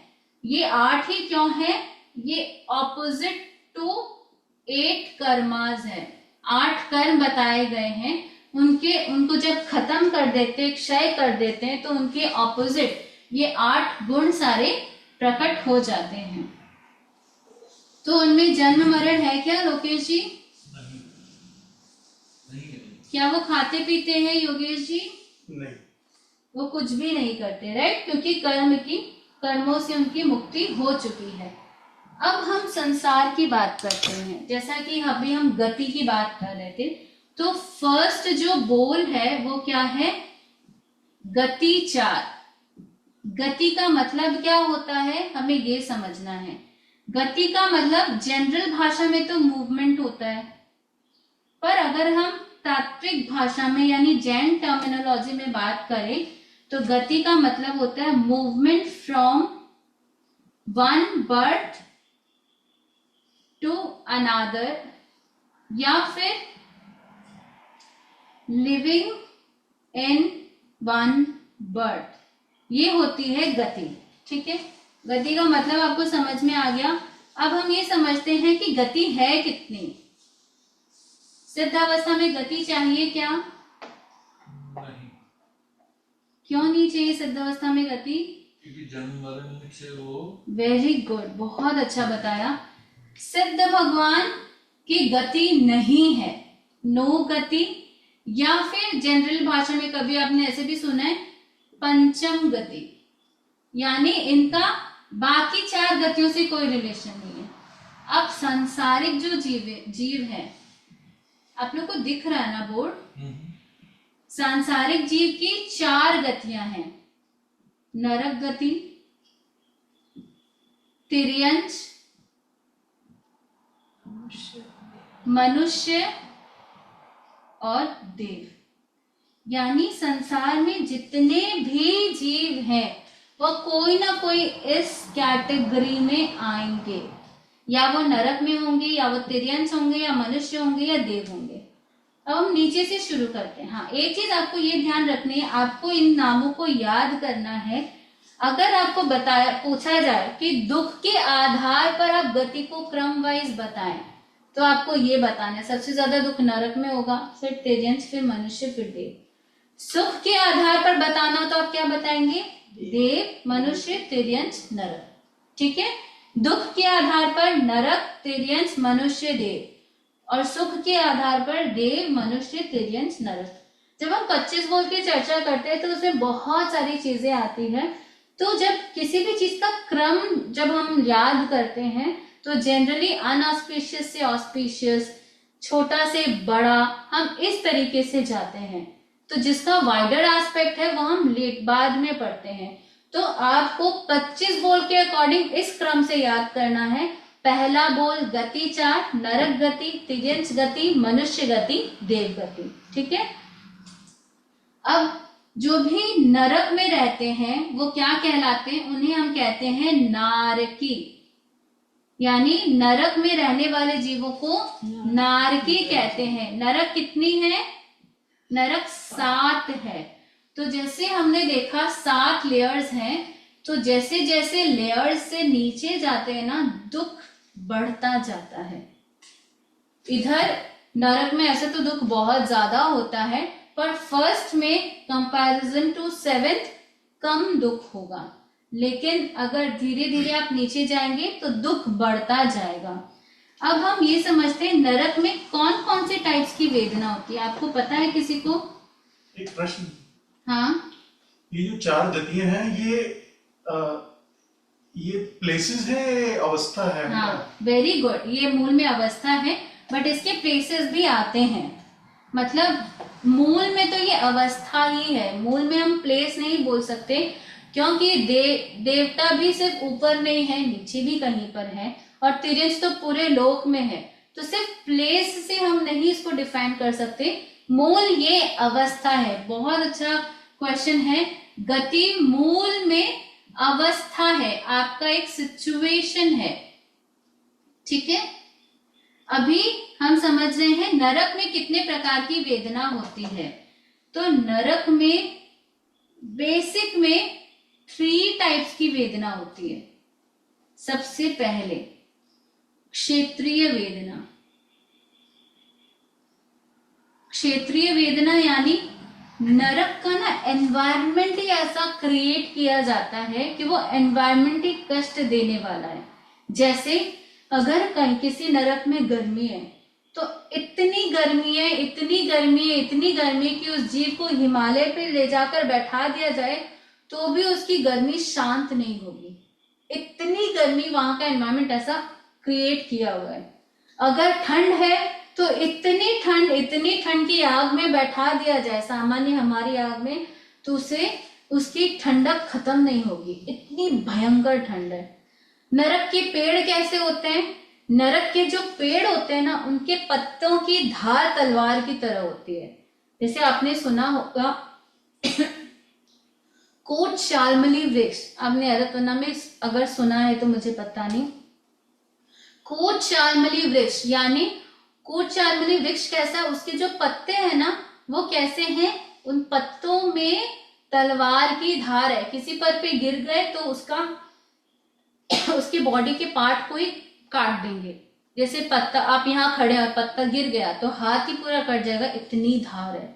[SPEAKER 1] ये 8 ही क्यों है? ये ऑपोजिट टू 8 कर्मास है। 8 कर्म बताए गए हैं, उनको जब खत्म कर देते, क्षय कर देते हैं, तो उनके ऑपोजिट ये 8 गुण सारे प्रकट हो जाते हैं। तो उनमें जन्म मरण है क्या लोकेश जी?
[SPEAKER 6] नहीं।
[SPEAKER 1] क्या वो खाते पीते हैं योगेश जी?
[SPEAKER 6] नहीं।
[SPEAKER 1] वो कुछ भी नहीं करते, राइट? क्योंकि कर्मों से उनकी मुक्ति हो चुकी है। अब हम संसार की बात करते हैं, जैसा कि अभी हम गति की बात कर रहे थे। तो फर्स्ट जो बोल है वो क्या है? गति 4। गति का मतलब क्या होता है, हमें ये समझना है। गति का मतलब जनरल भाषा में तो मूवमेंट होता है, पर अगर हम तात्विक भाषा में यानी जैन टर्मिनोलॉजी में बात करें तो गति का मतलब होता है movement from one birth to another, या फिर लिविंग इन वन बर्थ, ये होती है गति। ठीक है, गति का मतलब आपको समझ में आ गया। अब हम ये समझते हैं कि गति है कितनी। सिद्धावस्था में गति चाहिए क्या?
[SPEAKER 2] नहीं,
[SPEAKER 1] क्यों नहीं चाहिए सिद्धावस्था में गति?
[SPEAKER 2] क्योंकि जन्म मरण से वो।
[SPEAKER 1] वेरी गुड, बहुत अच्छा बताया। सिद्ध भगवान की गति नहीं है, नो गति, या फिर जनरल भाषा में कभी आपने ऐसे भी सुना है पंचम गति, यानी इनका बाकी 4 गतियों से कोई रिलेशन नहीं है। अब सांसारिक जो जीव है, आप लोग को दिख रहा है ना बोर्ड, सांसारिक जीव की 4 गतियां हैं, नरक गति, तिर्यंच, मनुष्य और देव। यानी संसार में जितने भी जीव हैं वो कोई ना कोई इस कैटेगरी में आएंगे, या वो नरक में होंगे, या वो तिर्यंच होंगे, या मनुष्य होंगे, या देव होंगे। अब हम नीचे से शुरू करते हैं। हाँ, एक चीज आपको ये ध्यान रखनी है, आपको इन नामों को याद करना है। अगर आपको पूछा जाए कि दुख के आधार पर आप गति को क्रम वाइज बताएं, तो आपको ये बताना है सबसे ज्यादा दुख नरक में होगा, फिर तिर्यंच, फिर मनुष्य, फिर देव। सुख के आधार पर बताना तो आप क्या बताएंगे? देव, मनुष्य, तिर्यंच, नरक। ठीक है, दुख के आधार पर नरक, तिर्यंच, मनुष्य, देव, और सुख के आधार पर देव, मनुष्य, तिर्यंच, नरक। जब हम 25 बोल की चर्चा करते हैं तो उसमें बहुत सारी चीजें आती है। तो जब किसी भी चीज का क्रम जब हम याद करते हैं तो जनरली अनऑस्पिशियस से ऑस्पिशियस, छोटा से बड़ा, हम इस तरीके से जाते हैं। तो जिसका वाइडर एस्पेक्ट है वो हम लेट बाद में पढ़ते हैं। तो आपको 25 बोल के अकॉर्डिंग इस क्रम से याद करना है। पहला बोल गति 4, नरक गति, तिर्यंच गति, मनुष्य गति, देव गति। ठीक है, अब जो भी नरक में रहते हैं वो क्या कहलाते हैं? उन्हें हम कहते हैं नारकी। यानी नरक में रहने वाले जीवों को नारकी कहते हैं। नरक कितनी है? नरक 7 है। तो जैसे हमने देखा 7 लेयर्स हैं, तो जैसे जैसे लेयर्स से नीचे जाते हैं ना, दुख बढ़ता जाता है। इधर नरक में ऐसे तो दुख बहुत ज्यादा होता है, पर फर्स्ट में कंपैरिजन टू 7th कम दुख होगा, लेकिन अगर धीरे धीरे आप नीचे जाएंगे तो दुख बढ़ता जाएगा। अब हम ये समझते हैं नरक में कौन कौन से टाइप्स की वेदना होती है। आपको पता है किसी को?
[SPEAKER 6] एक प्रश्न।
[SPEAKER 1] हाँ,
[SPEAKER 6] ये जो 4 गतियां हैं ये प्लेसेस है, अवस्था है?
[SPEAKER 1] हाँ, वेरी गुड। ये मूल में अवस्था है, बट इसके प्लेसेस भी आते हैं। मतलब मूल में तो ये अवस्था ही है, मूल में हम प्लेस नहीं बोल सकते, क्योंकि देवता भी सिर्फ ऊपर नहीं है, नीचे भी कहीं पर है, और तिर्यंच तो पूरे लोक में है। तो सिर्फ प्लेस से हम नहीं इसको डिफाइन कर सकते। मूल ये अवस्था है। बहुत अच्छा क्वेश्चन है। गति मूल में अवस्था है, आपका एक सिचुएशन है। ठीक है, अभी हम समझ रहे हैं नरक में कितने प्रकार की वेदना होती है। तो नरक में बेसिक में 3 टाइप्स की वेदना होती है। सबसे पहले क्षेत्रीय वेदना। क्षेत्रीय वेदना यानी नरक का ना एनवायरनमेंट ही ऐसा क्रिएट किया जाता है कि वो एनवायरनमेंट ही कष्ट देने वाला है। जैसे अगर कहीं किसी नरक में गर्मी है, तो इतनी गर्मी है, इतनी गर्मी है, इतनी गर्मी कि उस जीव को हिमालय पे ले जाकर बैठा दिया जाए तो भी उसकी गर्मी शांत नहीं होगी। इतनी गर्मी, वहां का एनवायरनमेंट ऐसा क्रिएट किया हुआ है। अगर ठंड है तो इतनी ठंड की आग में बैठा दिया जाए, सामान्य हमारी आग में, तो उसे उसकी ठंडक खत्म नहीं होगी, इतनी भयंकर ठंड है। नरक के पेड़ कैसे होते हैं? नरक के जो पेड़ होते हैं ना, उनके पत्तों की धार तलवार की तरह होती है। जैसे आपने सुना होगा कोट शाल्मली वृक्ष, आपने अरतवना में अगर सुना है तो मुझे पता नहीं। कोट शाल्मली वृक्ष यानी कोट शाल्मली वृक्ष कैसा, उसके जो पत्ते हैं ना वो कैसे हैं? उन पत्तों में तलवार की धार है। किसी पर पे गिर गए तो उसकी बॉडी के पार्ट को ही काट देंगे। जैसे पत्ता, आप यहाँ खड़े और पत्ता गिर गया तो हाथ ही पूरा कट जाएगा, इतनी धार है।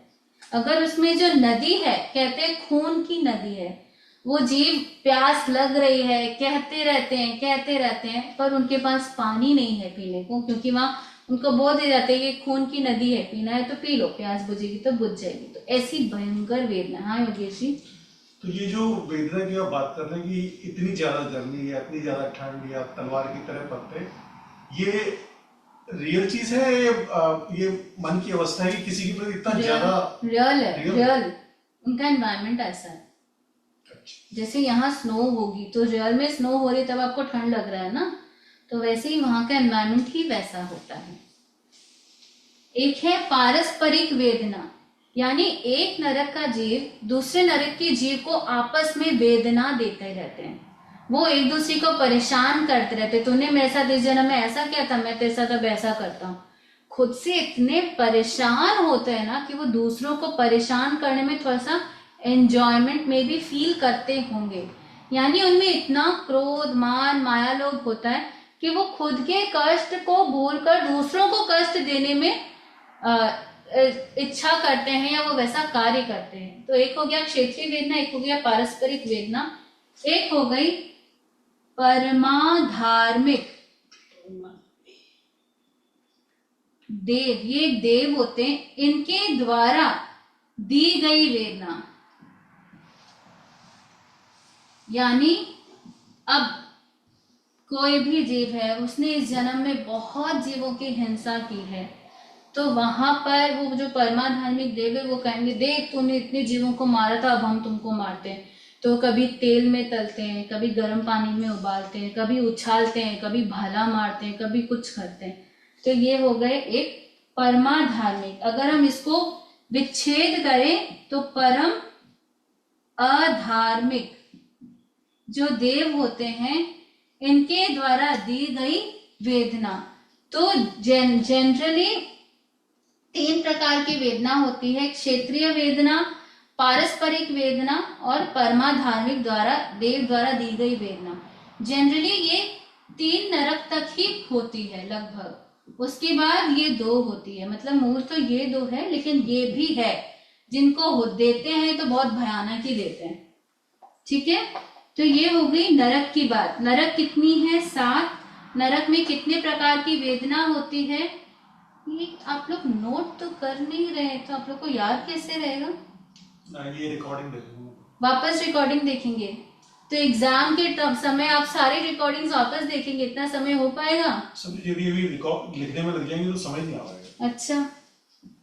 [SPEAKER 1] अगर उसमें जो नदी है, कहते हैं खून की नदी है, वो जीव प्यास लग रही है, कहते रहते हैं, पर उनके पास पानी नहीं है पीने को, क्योंकि वहां उनको बोल दिया जाता है कि खून की नदी है, पीना है तो पी लो, प्यास बुझेगी तो बुझ जाएगी। तो ऐसी भयंकर वेदना। हाँ योगेश जी?
[SPEAKER 6] तो ये जो वेदना की आप बात कर रहे हैं कि इतनी ज्यादा गर्मी या इतनी ज्यादा ठंड या तलवार की तरह पत्ते, ये रियल चीज है, ये मन की अवस्था है कि किसी के प्रति इतना ज्यादा
[SPEAKER 1] रियल है,
[SPEAKER 6] real?
[SPEAKER 1] रियल उनका एनवायरनमेंट ऐसा है। जैसे यहाँ स्नो होगी तो रियल में स्नो हो रही तब आपको ठंड लग रहा है ना, तो वैसे ही वहां का एनवायरनमेंट ही वैसा होता है। एक है पारस्परिक वेदना, यानी एक नरक का जीव दूसरे नरक के जीव को आपस में वेदना देते रहते हैं, वो एक दूसरे को परेशान करते रहते, तूने मेरे साथ इस जन्म में ऐसा किया था, मैं तेरे साथ अब ऐसा करता हूँ। खुद से इतने परेशान होते हैं ना कि वो दूसरों को परेशान करने में थोड़ा सा एंजॉयमेंट में भी फील करते होंगे। यानी उनमें इतना क्रोध, मान, माया, लोभ होता है कि वो खुद के कष्ट को भूलकर दूसरों को कष्ट देने में इच्छा करते हैं या वो वैसा कार्य करते हैं। तो एक हो गया क्षेत्रीय वेदना, एक हो गया पारस्परिक वेदना, एक हो गई परमाधार्मिक देव। ये एक देव होते हैं, इनके द्वारा दी गई वेदना। यानी अब कोई भी जीव है, उसने इस जन्म में बहुत जीवों की हिंसा की है, तो वहां पर वो जो परमाधार्मिक देव है वो कहेंगे, देख तूने इतने जीवों को मारा था, अब हम तुमको मारते हैं। तो कभी तेल में तलते हैं, कभी गर्म पानी में उबालते हैं, कभी उछालते हैं, कभी भाला मारते हैं, कभी कुछ करते हैं। तो ये हो गए एक परमाधार्मिक। अगर हम इसको विच्छेद करें तो परम अधार्मिक जो देव होते हैं, इनके द्वारा दी गई वेदना। तो जनरली 3 प्रकार की वेदना होती है, क्षेत्रीय वेदना, पारस्परिक वेदना और परमाधार्मिक द्वारा देव द्वारा दी गई वेदना। जनरली ये 3 नरक तक ही होती है लगभग, उसके बाद ये 2 होती है। मतलब मूल तो ये 2 है, लेकिन ये भी है जिनको देते हैं तो बहुत भयानक ही देते हैं। ठीक है, तो ये हो गई नरक की बात। नरक कितनी है? 7। नरक में कितने प्रकार की वेदना होती है? ये आप लोग नोट तो कर नहीं रहे, तो आप लोग को याद कैसे रहेगा?
[SPEAKER 6] ये रिकॉर्डिंग देखेंगे,
[SPEAKER 1] वापस रिकॉर्डिंग देखेंगे, तो एग्जाम के समय आप सारी रिकॉर्डिंग्स वापस देखेंगे, इतना समय हो पाएगा?
[SPEAKER 6] सब यदि अभी रिकॉर्ड लिखने में लग जाएंगे तो समझ नहीं आएगा।
[SPEAKER 1] अच्छा,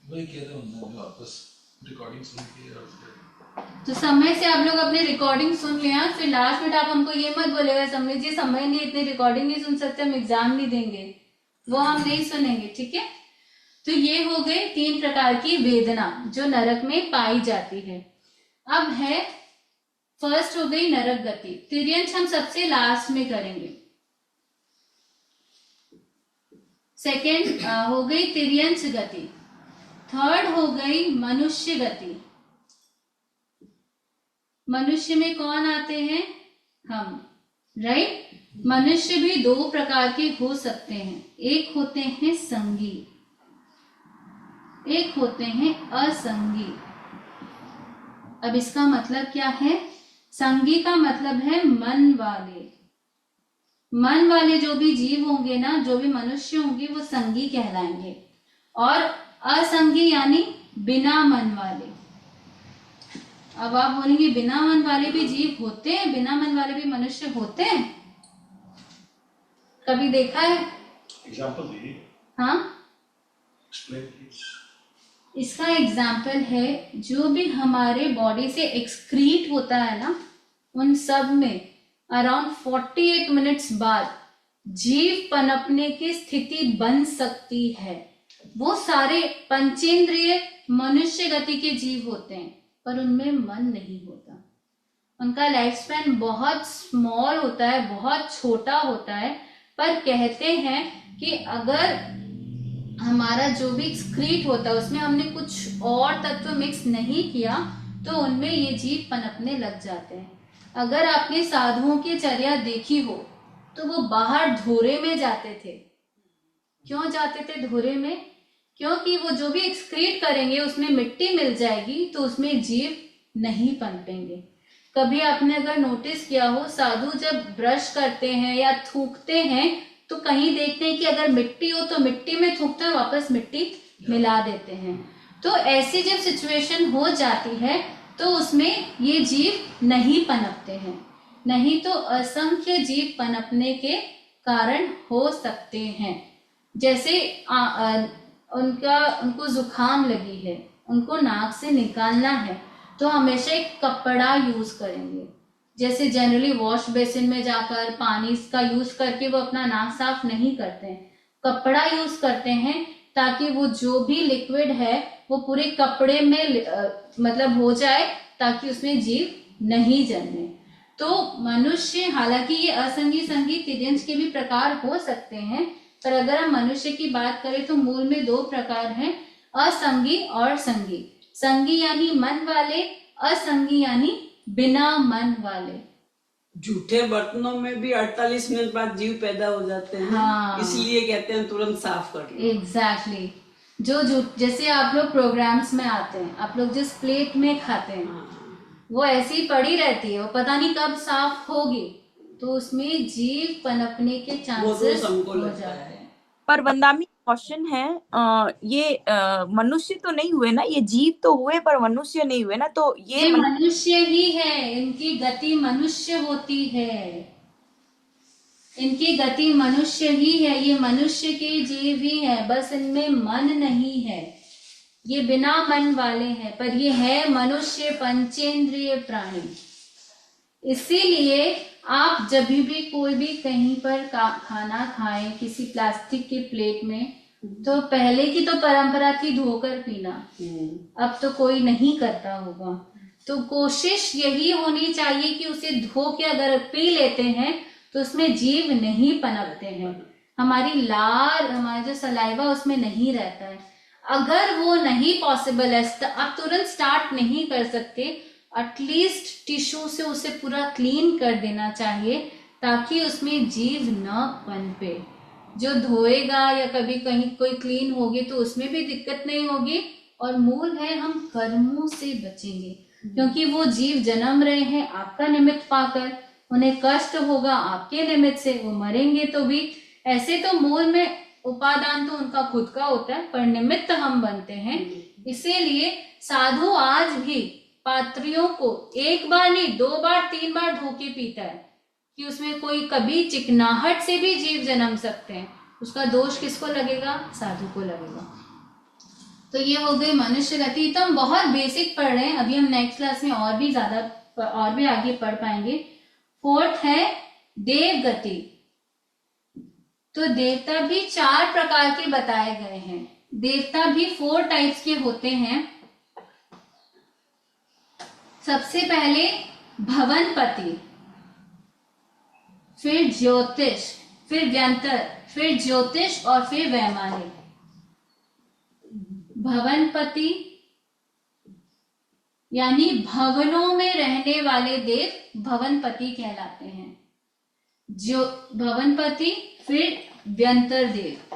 [SPEAKER 2] वही कह रहे हैं वापस रिकॉर्डिंग सुन के और
[SPEAKER 1] तो समय से आप लोग अपनी रिकॉर्डिंग सुन लिया, फिर लास्ट में आप हमको ये मत बोलेगा समझ लीजिए समय नहीं, इतनी रिकॉर्डिंग नहीं सुन सकते, हम एग्जाम नहीं देंगे, वो हम नहीं सुनेंगे। ठीक है, तो ये हो गए 3 प्रकार की वेदना जो नरक में पाई जाती है। अब है फर्स्ट हो गई नरक गति, तिर्यंश हम सबसे लास्ट में करेंगे। सेकेंड हो गई तिर्यंश गति, थर्ड हो गई मनुष्य गति। मनुष्य में कौन आते हैं? हम, राइट। मनुष्य भी 2 प्रकार के हो सकते हैं, एक होते हैं संगी, एक होते हैं असंगी। अब इसका मतलब क्या है? संगी का मतलब है मन वाले। मन वाले जो भी जीव होंगे ना, जो भी मनुष्य होंगे, वो संगी कहलाएंगे। और असंगी यानी बिना मन वाले। अब आप बोलेंगे बिना मन वाले भी जीव होते हैं, बिना मन वाले भी मनुष्य होते हैं, कभी देखा है?
[SPEAKER 6] एग्जांपल दीजिए।
[SPEAKER 1] हाँ,
[SPEAKER 6] एक्सप्लेन प्लीज।
[SPEAKER 1] इसका एग्जाम्पल है जो भी हमारे बॉडी से एक्सक्रीट होता है ना, उन सब में अराउंड 48 मिनट्स बाद जीव पनपने की स्थिति बन सकती है। वो सारे पंचेंद्रिय मनुष्य गति के जीव होते हैं, पर उनमें मन नहीं होता। उनका लाइफ स्पैन बहुत स्मॉल होता है, बहुत छोटा होता है। पर कहते हैं कि अगर हमारा जो भी एक्सक्रीट होता है उसमें हमने कुछ और तत्व मिक्स नहीं किया तो उनमें ये जीव पनपने लग जाते हैं। अगर आपने साधुओं की चर्या देखी हो तो वो बाहर धोरे में जाते थे। क्यों जाते थे धोरे में? क्योंकि वो जो भी एक्सक्रीट करेंगे उसमें मिट्टी मिल जाएगी, तो उसमें जीव नहीं पनपेंगे। कभी आपने अगर नोटिस किया हो, साधु जब ब्रश करते हैं या थूकते हैं तो कहीं देखते हैं कि अगर मिट्टी हो तो मिट्टी में थूकते हैं, वापस मिट्टी मिला देते हैं। तो ऐसी जब सिचुएशन हो जाती है तो उसमें ये जीव नहीं पनपते हैं, नहीं तो असंख्य जीव पनपने के कारण हो सकते हैं। जैसे उनको जुकाम लगी है, उनको नाक से निकालना है, तो हमेशा एक कपड़ा यूज करेंगे। जैसे जनरली वॉश बेसिन में जाकर पानी का यूज करके वो अपना नाक साफ नहीं करते हैं, कपड़ा यूज करते हैं ताकि वो जो भी लिक्विड है वो पूरे कपड़े में मतलब हो जाए, ताकि उसमें जीव नहीं जन्मे। तो मनुष्य, हालांकि ये असंगी संगी तिर्यंश के भी प्रकार हो सकते हैं, पर अगर हम मनुष्य की बात करें तो मूल में 2 प्रकार हैं, असंगी और संगी। संगी यानी मन वाले, असंगी यानी बिना मन वाले।
[SPEAKER 8] झूठे बर्तनों में भी 48 मिनट बाद जीव पैदा हो जाते हैं।
[SPEAKER 1] हाँ।
[SPEAKER 8] इसलिए कहते हैं तुरंत साफ कर लो।
[SPEAKER 1] एग्जैक्टली। जो जैसे आप लोग प्रोग्राम्स में आते हैं, आप लोग जिस प्लेट में खाते हैं,
[SPEAKER 8] हाँ।
[SPEAKER 1] वो ऐसी पड़ी रहती है, वो पता नहीं कब साफ होगी, तो उसमें जीव पनपने के चांसेस हो जाते हैं।
[SPEAKER 3] पर वंदामी क्वेश्चन है, ये मनुष्य तो नहीं हुए ना, ये जीव तो हुए पर मनुष्य नहीं हुए ना, तो ये
[SPEAKER 1] मनुष्य ही है, इनकी गति मनुष्य होती है, इनकी गति मनुष्य ही है, ये मनुष्य के जीव ही है, बस इनमें मन नहीं है, ये बिना मन वाले हैं, पर ये है मनुष्य पंचेंद्रिय प्राणी। इसीलिए आप जब भी कोई भी कहीं पर खाना खाएं किसी प्लास्टिक के प्लेट में, तो पहले की तो परंपरा थी धोकर पीना, अब तो कोई नहीं करता होगा। तो कोशिश यही होनी चाहिए कि उसे धो के अगर पी लेते हैं तो उसमें जीव नहीं पनपते हैं, हमारी लार, हमारा जो सलाइवा उसमें नहीं रहता है। अगर वो नहीं पॉसिबल है, आप तुरंत स्टार्ट नहीं कर सकते, एटलीस्ट टिश्यू से उसे पूरा क्लीन कर देना चाहिए ताकि उसमें जीव न पनपे। जो धोएगा या कभी कहीं कोई क्लीन होगी तो उसमें भी दिक्कत नहीं होगी, और मूल है हम कर्मों से बचेंगे, क्योंकि वो जीव जन्म रहे हैं आपका निमित्त पाकर, उन्हें कष्ट होगा आपके निमित्त से, वो मरेंगे तो भी। ऐसे तो मूल में उपादान तो उनका खुद का होता है, पर निमित्त हम बनते हैं। इसीलिए साधु आज भी पात्रियों को 1 बार नहीं 2 बार 3 बार धो के पीता है, कि उसमें कोई कभी चिकनाहट से भी जीव जन्म सकते हैं, उसका दोष किसको लगेगा? साधु को लगेगा। तो ये हो गई मनुष्य गति। तो हम बहुत बेसिक पढ़ रहे हैं, अभी हम नेक्स्ट क्लास में और भी ज्यादा और भी आगे पढ़ पाएंगे। 4th है देव गति। तो देवता भी 4 प्रकार के बताए गए हैं। देवता भी 4 टाइप्स के होते हैं। सबसे पहले भवनपति, फिर ज्योतिष, फिर व्यंतर, फिर ज्योतिष और फिर वैमानिक। भवनपति यानी भवनों में रहने वाले देव भवनपति कहलाते हैं। जो भवनपति, फिर व्यंतर देव।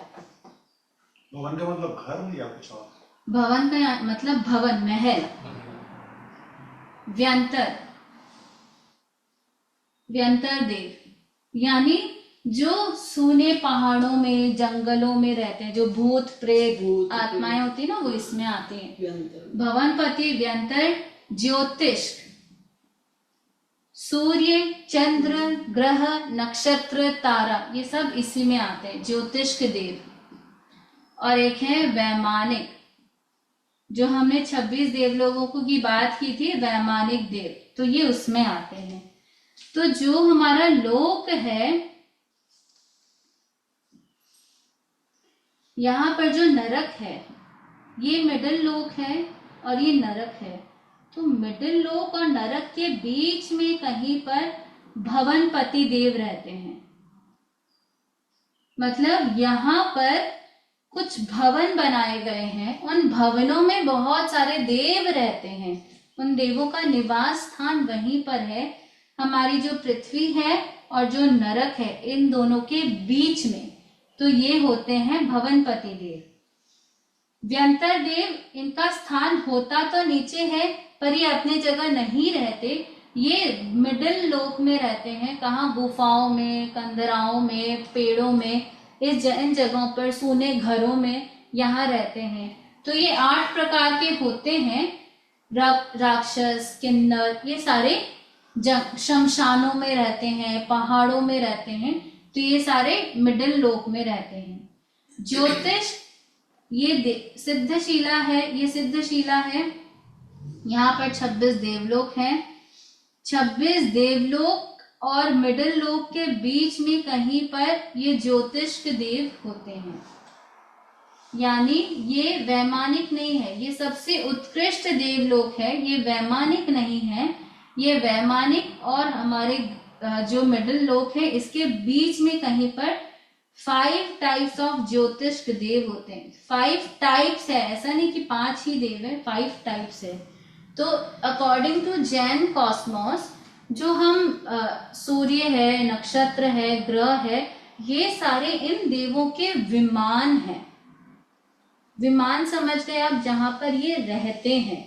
[SPEAKER 6] भवन का मतलब घर या कुछ और?
[SPEAKER 1] भवन का मतलब भवन, महल। व्यंतर, व्यंतर देव यानी जो सूने पहाड़ों में जंगलों में रहते हैं, जो भूत प्रेत आत्माएं होती है ना, वो इसमें आते हैं। भवनपति, व्यंतर, ज्योतिष, सूर्य, चंद्र, ग्रह, नक्षत्र, तारा, ये सब इसी में आते हैं, ज्योतिष के देव। और एक है वैमानिक, जो हमने 26 देवलोगों की बात की थी, वैमानिक देव, तो ये उसमें आते हैं। तो जो हमारा लोक है, यहाँ पर जो नरक है, ये मिडिल लोक है और ये नरक है। तो मिडिल लोक और नरक के बीच में कहीं पर भवनपति देव रहते हैं। मतलब यहाँ पर कुछ भवन बनाए गए हैं, उन भवनों में बहुत सारे देव रहते हैं, उन देवों का निवास स्थान वहीं पर है। हमारी जो पृथ्वी है और जो नरक है, इन दोनों के बीच में, तो ये होते हैं भवनपति देव। व्यंतर देव, इनका स्थान होता तो नीचे है, पर ये अपने जगह नहीं रहते, ये मिडिल लोक में रहते हैं। कहाँ? गुफाओं में, कंदराओं में, पेड़ों में, इन जगहों पर, सूने घरों में यहाँ रहते हैं। तो ये 8 प्रकार के होते हैं। राक्षस, किन्नर, ये सारे शमशानों में रहते हैं, पहाड़ों में रहते हैं, तो ये सारे मिडिल लोक में रहते हैं। ज्योतिष ये सिद्धशिला है, ये सिद्धशिला है। यहाँ पर 26 देवलोक हैं। 26 देवलोक और मिडिल लोक के बीच में कहीं पर ये ज्योतिष के देव होते हैं, यानी ये वैमानिक नहीं है। ये सबसे उत्कृष्ट देवलोक है, ये वैमानिक नहीं है। ये वैमानिक और हमारे जो मिडिल लोक है, इसके बीच में कहीं पर 5 टाइप्स ऑफ ज्योतिष के देव होते हैं। 5 टाइप्स है, ऐसा नहीं कि 5 ही देव है, 5 टाइप्स है। तो अकॉर्डिंग टू जैन कॉस्मोस, जो हम सूर्य है, नक्षत्र है, ग्रह है, ये सारे इन देवों के विमान हैं। विमान समझ गए आप, जहां पर ये रहते हैं।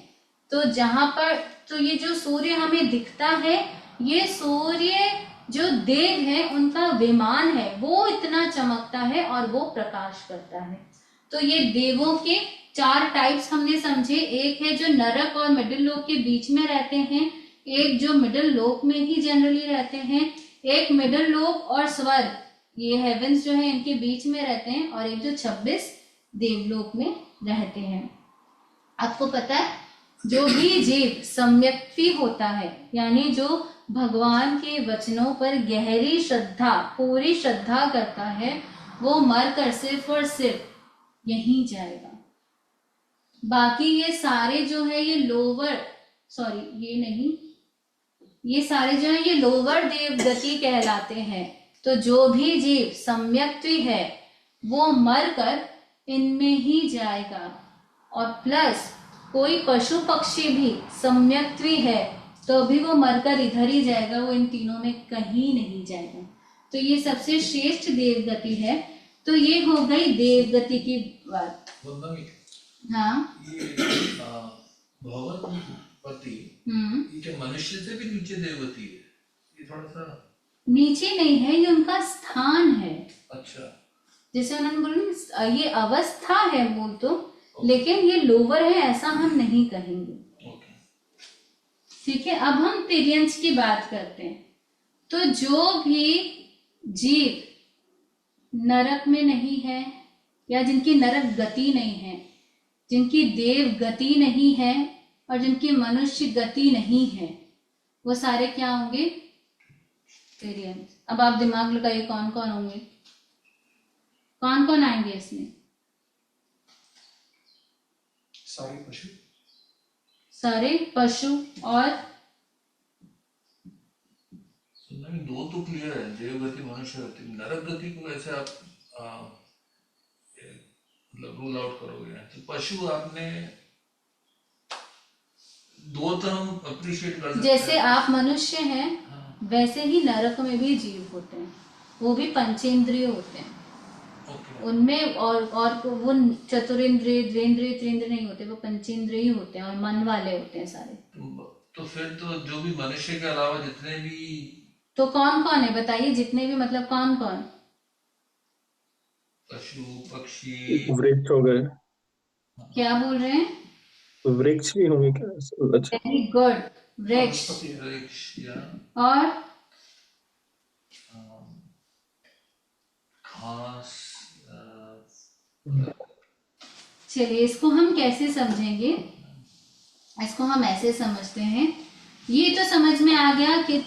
[SPEAKER 1] तो जहां पर, तो ये जो सूर्य हमें दिखता है, ये सूर्य जो देव है उनका विमान है, वो इतना चमकता है और वो प्रकाश करता है। तो ये देवों के 4 टाइप्स हमने समझे। एक है जो नरक और मिडिल लोक के बीच में रहते हैं, एक जो मिडिल लोक में ही जनरली रहते हैं, एक मिडिल लोक और स्वर्ग, ये हेवेंस जो है इनके बीच में रहते हैं, और एक जो 26 देवलोक में रहते हैं। आपको पता है, जो भी जीव सम्यक्ति होता है, यानी जो भगवान के वचनों पर गहरी श्रद्धा, पूरी श्रद्धा करता है, वो मरकर सिर्फ और सिर्फ यहीं जाएगा। बाकी ये सारे जो है ये लोअर, सॉरी ये नहीं, ये सारे जो है ये लोअर देव गति कहलाते हैं। तो जो भी जीव सम्यक्ति है वो मरकर इनमें ही जाएगा। और प्लस कोई पशु पक्षी भी सम्यक्त्वी है तो भी वो मरकर इधर ही जाएगा, वो इन तीनों में कहीं नहीं जाएगा। तो ये सबसे श्रेष्ठ देवगति है। तो ये हो गई देवगति की बात। हाँ,
[SPEAKER 2] ये भगवती ये क्या मनुष्य से भी नीचे देवगति है? ये थोड़ा सा
[SPEAKER 1] नीचे नहीं है, ये उनका स्थान है।
[SPEAKER 2] अच्छा,
[SPEAKER 1] जैसे उन्होंने बोला ये अवस्था है बोल तो, लेकिन ये लोअर है ऐसा हम नहीं कहेंगे। ठीक है, अब हम तिर्यंच की बात करते हैं। तो जो भी जीव नरक में नहीं है, या जिनकी नरक गति नहीं है, जिनकी देव गति नहीं है, और जिनकी मनुष्य गति नहीं है, वो सारे क्या होंगे? तिर्यंच। अब आप दिमाग लगाइए कौन कौन होंगे, कौन कौन आएंगे इसमें?
[SPEAKER 6] सारे पशु,
[SPEAKER 1] सारे पशु और
[SPEAKER 2] दो तो क्लियर है, देवगति मनुष्य गति। नरक गति को ऐसे आप मतलब रूल आउट करोगे। तो पशु आपने दो तरह अप्रिशिएट कर सकते
[SPEAKER 1] जैसे आप मनुष्य हैं, वैसे ही नरक में भी जीव होते हैं, वो भी पंचेंद्रिय होते हैं। उनमें और वो चतुरेंद्रिय, द्वेंद्रिय, त्रिंद्रिय नहीं होते, वो पंचेंद्रिय होते हैं और मन वाले होते हैं सारे।
[SPEAKER 2] तो फिर तो जो भी मनुष्य के अलावा जितने भी,
[SPEAKER 1] तो कौन कौन है बताइए? जितने भी मतलब कौन कौन?
[SPEAKER 2] पशु पक्षी,
[SPEAKER 7] वृक्ष हो गए।
[SPEAKER 1] क्या बोल रहे हैं?
[SPEAKER 7] वृक्ष भी होंगे क्या? अच्छा,
[SPEAKER 1] वेरी गुड, वृक्ष और
[SPEAKER 2] घास।
[SPEAKER 1] चलिए इसको हम कैसे समझेंगे? इसको हम ऐसे समझते हैं, ये तो समझ में आ गया कि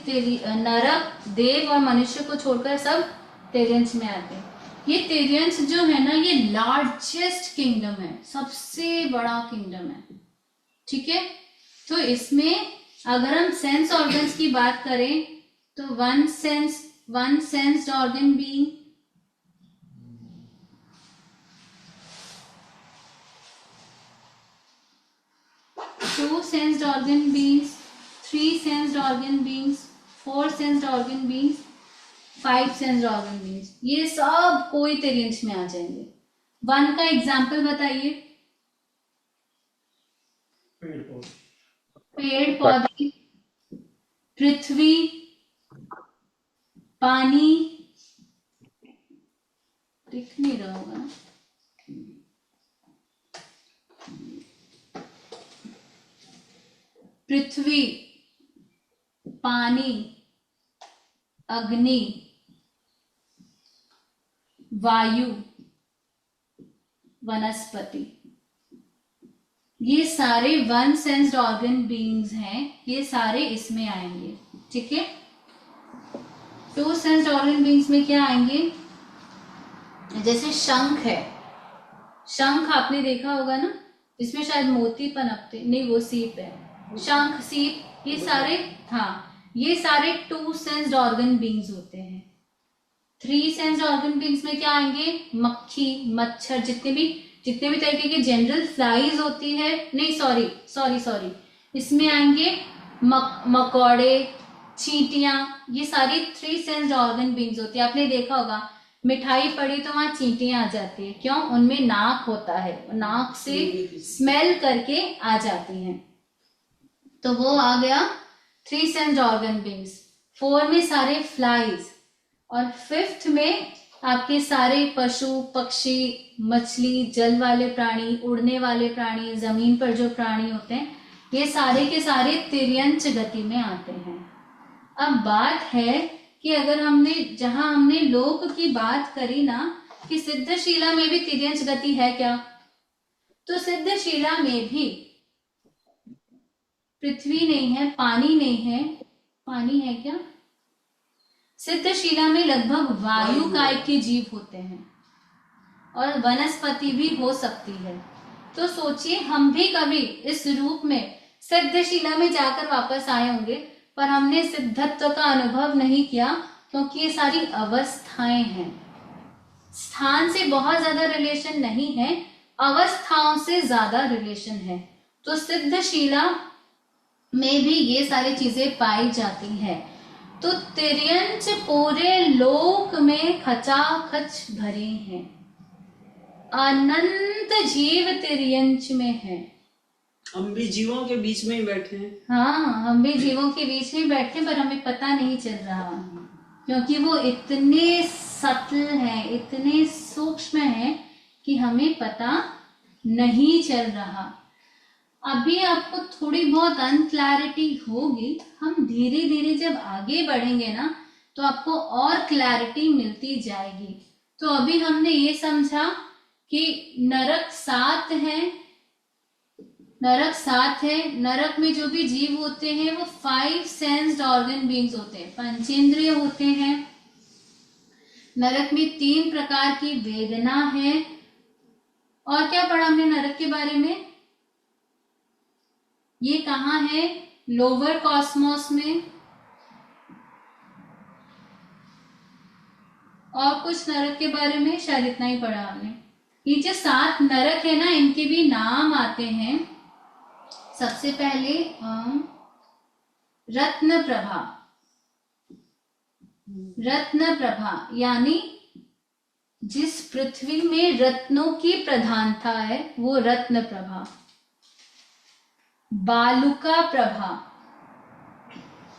[SPEAKER 1] नरक, देव और मनुष्य को छोड़कर सब तिर्यंच में आते हैं। ये तिर्यंच जो है ना, ये लार्जेस्ट किंगडम है, सबसे बड़ा किंगडम है। ठीक है, तो इसमें अगर हम सेंस ऑर्गन्स की बात करें तो one sensed organ being, 2 sensed organ beings, 3 sensed organ beings, 4 sensed organ beings, 5 sensed organ beings, ये सब कोई तिर्यंच में आ जाएंगे। 1 का एग्जाम्पल बताइए। पेड़ पौधे, पृथ्वी, पानी, दिख नहीं रहा होगा ना, पृथ्वी, पानी, अग्नि, वायु, वनस्पति, ये सारे वन सेंस्ड ऑर्गन बीइंग्स हैं, ये सारे इसमें आएंगे। ठीक है, टू सेंस्ड ऑर्गन बीइंग्स में क्या आएंगे? जैसे शंख है, शंख आपने देखा होगा ना, इसमें शायद मोती पनपते, नहीं वो सीप है, शंख, सीप, ये सारे, हाँ, ये सारे टू सेंस्ड ऑर्गन बीइंग्स होते हैं। थ्री सेंस्ड ऑर्गन बीइंग्स में क्या आएंगे? मक्खी, मच्छर, जितने भी तरीके के जनरल फ्लाइज होती है, नहीं सॉरी, इसमें आएंगे मकोड़े, चींटियां, ये सारी थ्री सेंस्ड ऑर्गन बीइंग्स होती है। आपने देखा होगा मिठाई पड़ी तो वहां चींटियां आ जाती है, क्यों? उनमें नाक होता है, नाक से स्मेल करके आ जाती हैं। तो वो आ गया थ्री सेंस्ड ऑर्गन बीइंग्स। 4 में सारे फ्लाइज, और 5th में आपके सारे पशु, पक्षी, मछली, जल वाले प्राणी, उड़ने वाले प्राणी, जमीन पर जो प्राणी होते हैं, ये सारे के सारे तिर्यंच गति में आते हैं। अब बात है कि अगर जहां हमने लोक की बात करी ना, कि सिद्धशीला में भी तिर्यंच गति है क्या? तो सिद्धशीला में भी पृथ्वी नहीं है, पानी नहीं है, पानी है क्या? सिद्धशीला में लगभग वायु काय के जीव होते हैं, और वनस्पति भी हो सकती है। तो सोचिए, हम भी कभी इस रूप में सिद्धशीला में जाकर वापस आए होंगे, पर हमने सिद्धत्व का अनुभव नहीं किया, क्योंकि ये सारी अवस्थाएं हैं। स्थान से बहुत ज्यादा रिलेशन नहीं है, अवस्थाओं से ज्यादा रिलेशन है। तो सिद्धशीला में भी ये सारी चीजें पाई जाती है। तो तिर्यंच पूरे लोक में खचाखच भरे हैं, अनंत जीव तिर्यंच में है।
[SPEAKER 8] हम भी जीवों के बीच में ही बैठे हैं।
[SPEAKER 1] हाँ, हम भी जीवों के बीच में बैठे, पर हमें पता नहीं चल रहा, क्योंकि वो इतने सटल हैं, इतने सूक्ष्म हैं कि हमें पता नहीं चल रहा। अभी आपको थोड़ी बहुत अनक्लैरिटी होगी, हम धीरे धीरे जब आगे बढ़ेंगे ना, तो आपको और क्लैरिटी मिलती जाएगी। तो अभी हमने ये समझा कि नरक 7 है, नरक में जो भी जीव होते हैं वो 5 सेंस्ड ऑर्गन बीइंग्स होते हैं, पंचेंद्रिय होते हैं। नरक में 3 प्रकार की वेदना है। और क्या पढ़ा हमने नरक के बारे में? ये कहाँ है? लोअर कॉस्मोस में। और कुछ नरक के बारे में शायद इतना ही पढ़ा हमने। ये जो 7 नरक है ना, इनके भी नाम आते हैं। सबसे पहले रत्न प्रभा, यानी जिस पृथ्वी में रत्नों की प्रधानता है वो रत्न प्रभा। बालुका प्रभा,